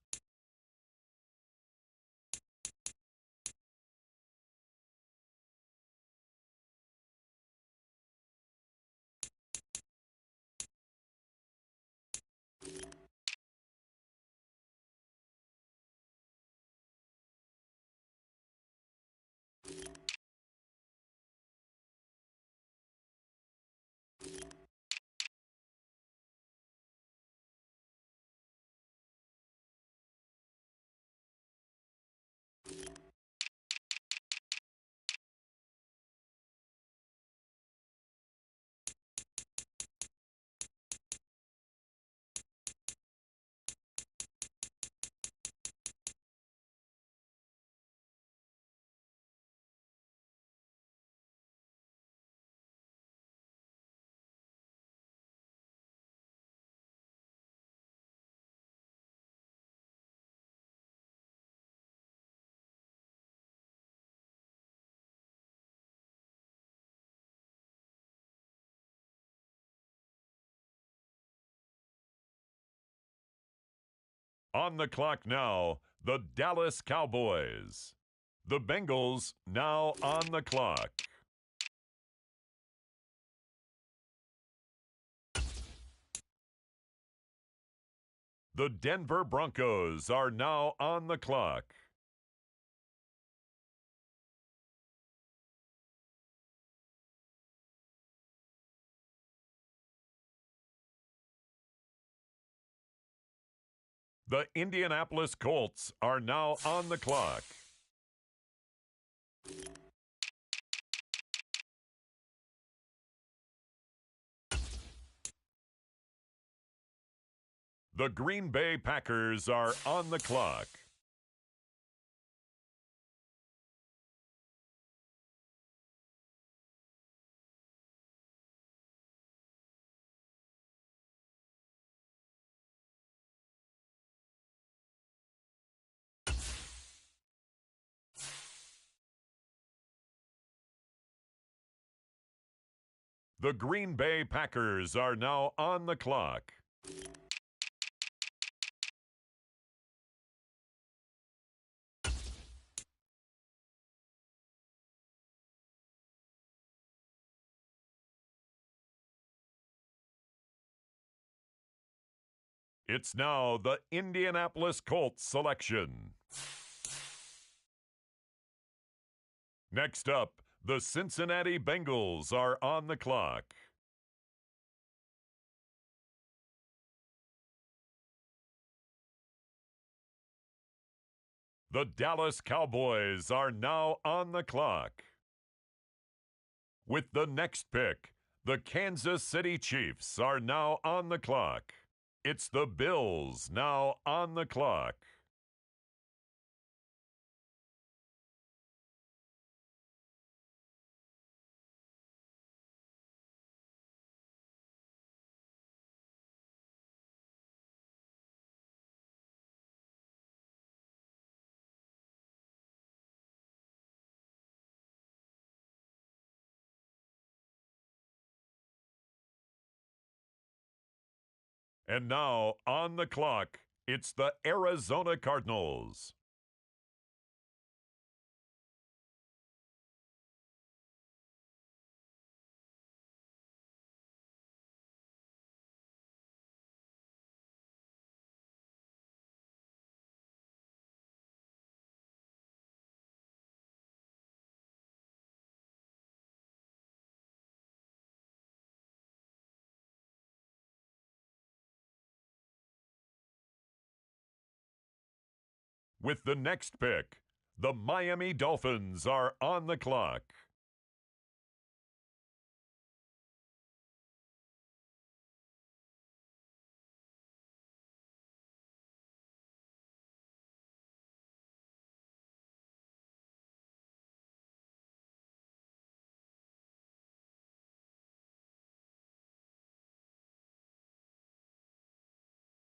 On the clock now, the Dallas Cowboys. The Bengals now on the clock. The Denver Broncos are now on the clock. The Indianapolis Colts are now on the clock. The Green Bay Packers are on the clock. The Green Bay Packers are now on the clock. It's now the Indianapolis Colts selection. Next up, the Cincinnati Bengals are on the clock. The Dallas Cowboys are now on the clock. With the next pick, the Kansas City Chiefs are now on the clock. It's the Bills now on the clock. And now, on the clock, it's the Arizona Cardinals. With the next pick, the Miami Dolphins are on the clock.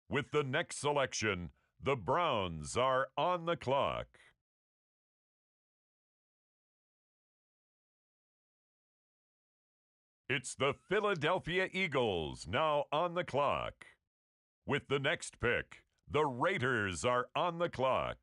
With the next selection, the Browns are on the clock. It's the Philadelphia Eagles now on the clock. With the next pick, the Raiders are on the clock.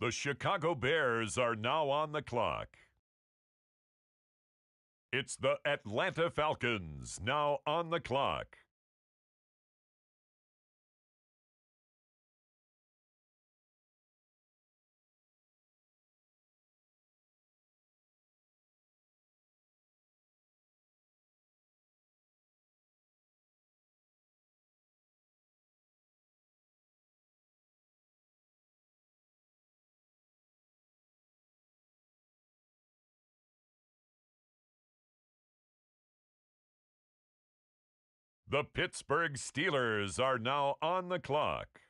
The Chicago Bears are now on the clock. It's the Atlanta Falcons now on the clock. The Pittsburgh Steelers are now on the clock.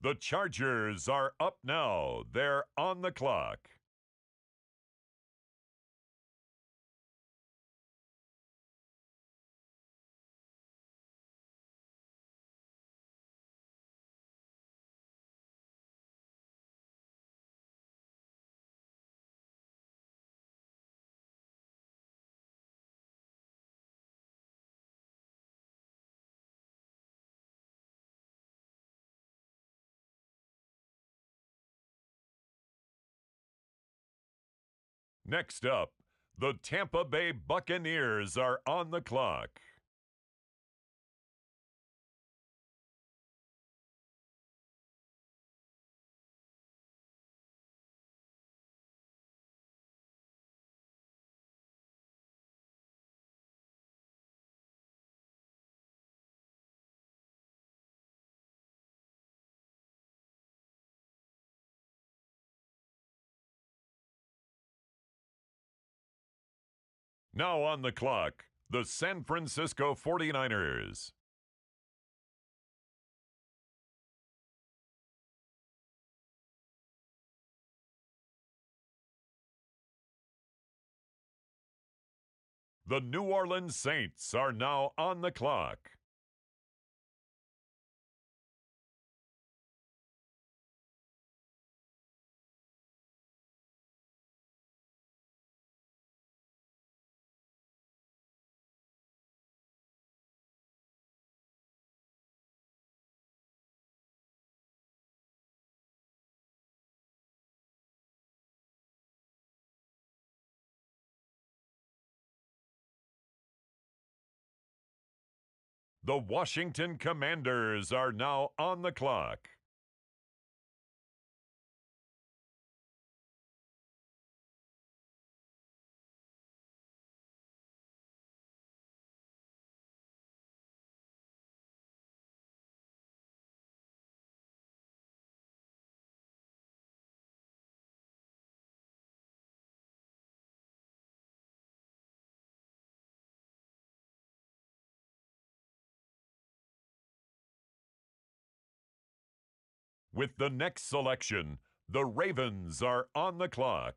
The Chargers are up now. They're on the clock. Next up, the Tampa Bay Buccaneers are on the clock. Now on the clock, the San Francisco 49ers. The New Orleans Saints are now on the clock. The Washington Commanders are now on the clock. With the next selection, the Ravens are on the clock.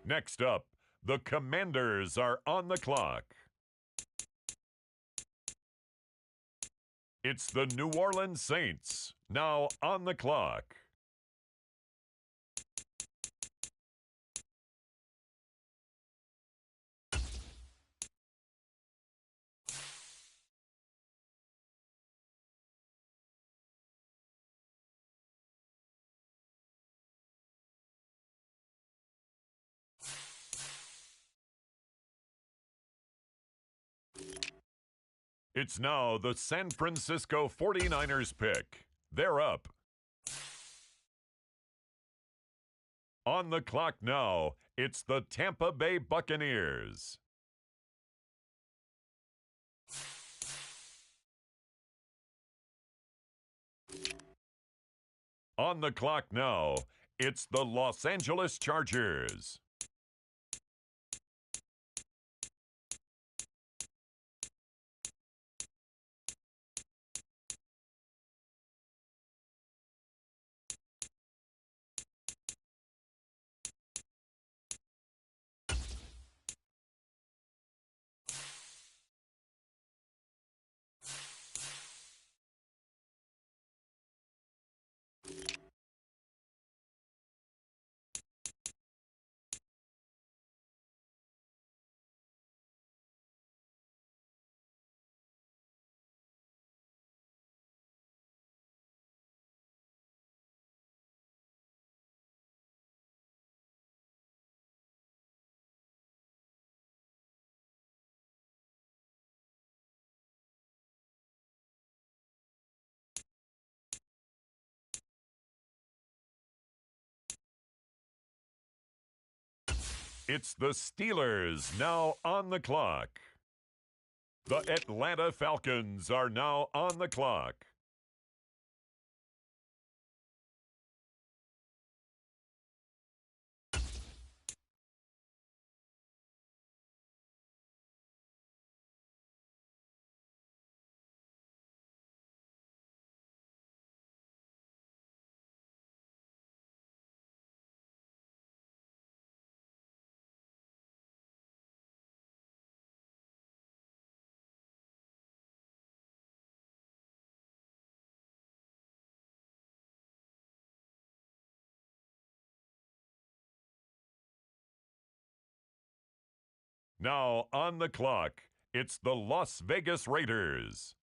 Next up, the Commanders are on the clock. It's the New Orleans Saints, now on the clock. It's now the San Francisco 49ers pick. They're up. On the clock now, it's the Tampa Bay Buccaneers. On the clock now, it's the Los Angeles Chargers. It's the Steelers now on the clock. The Atlanta Falcons are now on the clock. Now on the clock, it's the Las Vegas Raiders.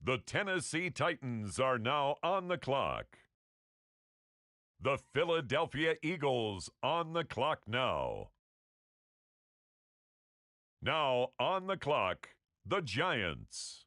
The Tennessee Titans are now on the clock. The Philadelphia Eagles on the clock now. Now on the clock, the Giants.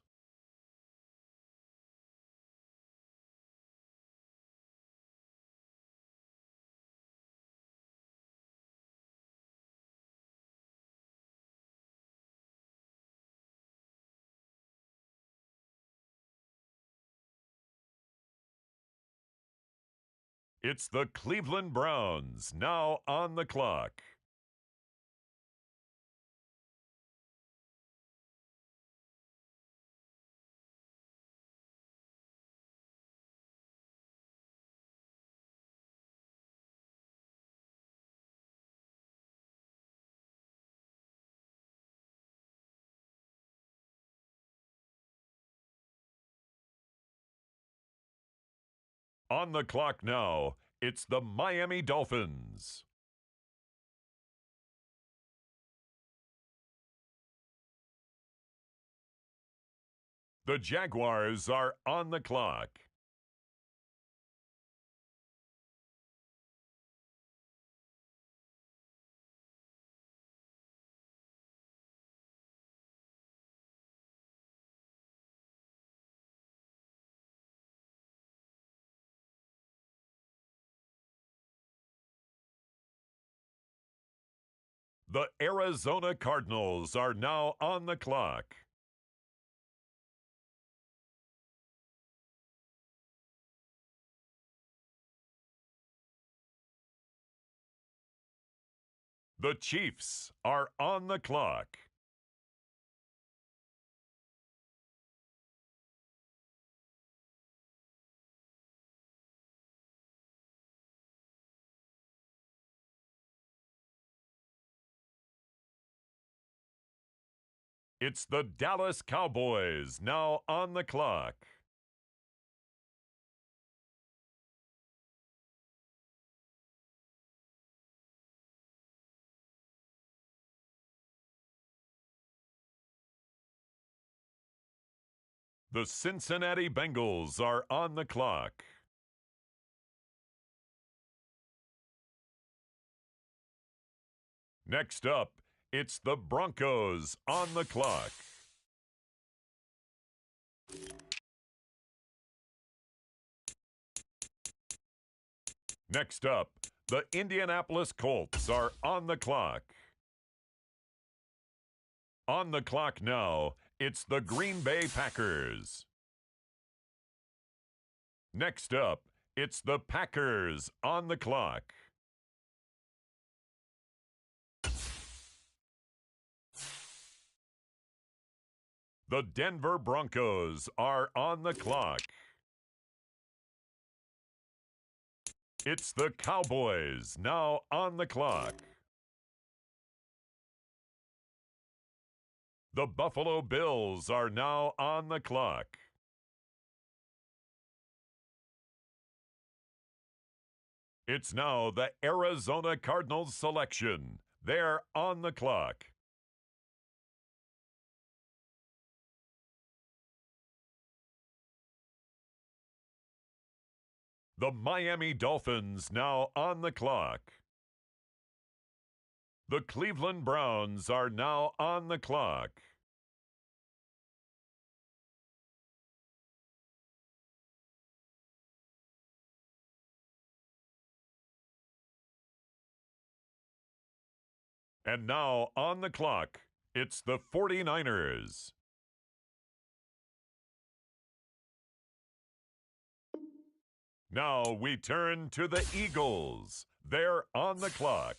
It's the Cleveland Browns now on the clock. On the clock now, it's the Miami Dolphins. The Jaguars are on the clock. The Arizona Cardinals are now on the clock. The Chiefs are on the clock. It's the Dallas Cowboys now on the clock. The Cincinnati Bengals are on the clock. Next up, it's the Broncos on the clock. Next up, the Indianapolis Colts are on the clock. On the clock now, it's the Green Bay Packers. Next up, it's the Packers on the clock. The Denver Broncos are on the clock. It's the Cowboys now on the clock. The Buffalo Bills are now on the clock. It's now the Arizona Cardinals selection. They're on the clock. The Miami Dolphins now on the clock. The Cleveland Browns are now on the clock. And now on the clock, it's the 49ers. Now we turn to the Eagles. They're on the clock.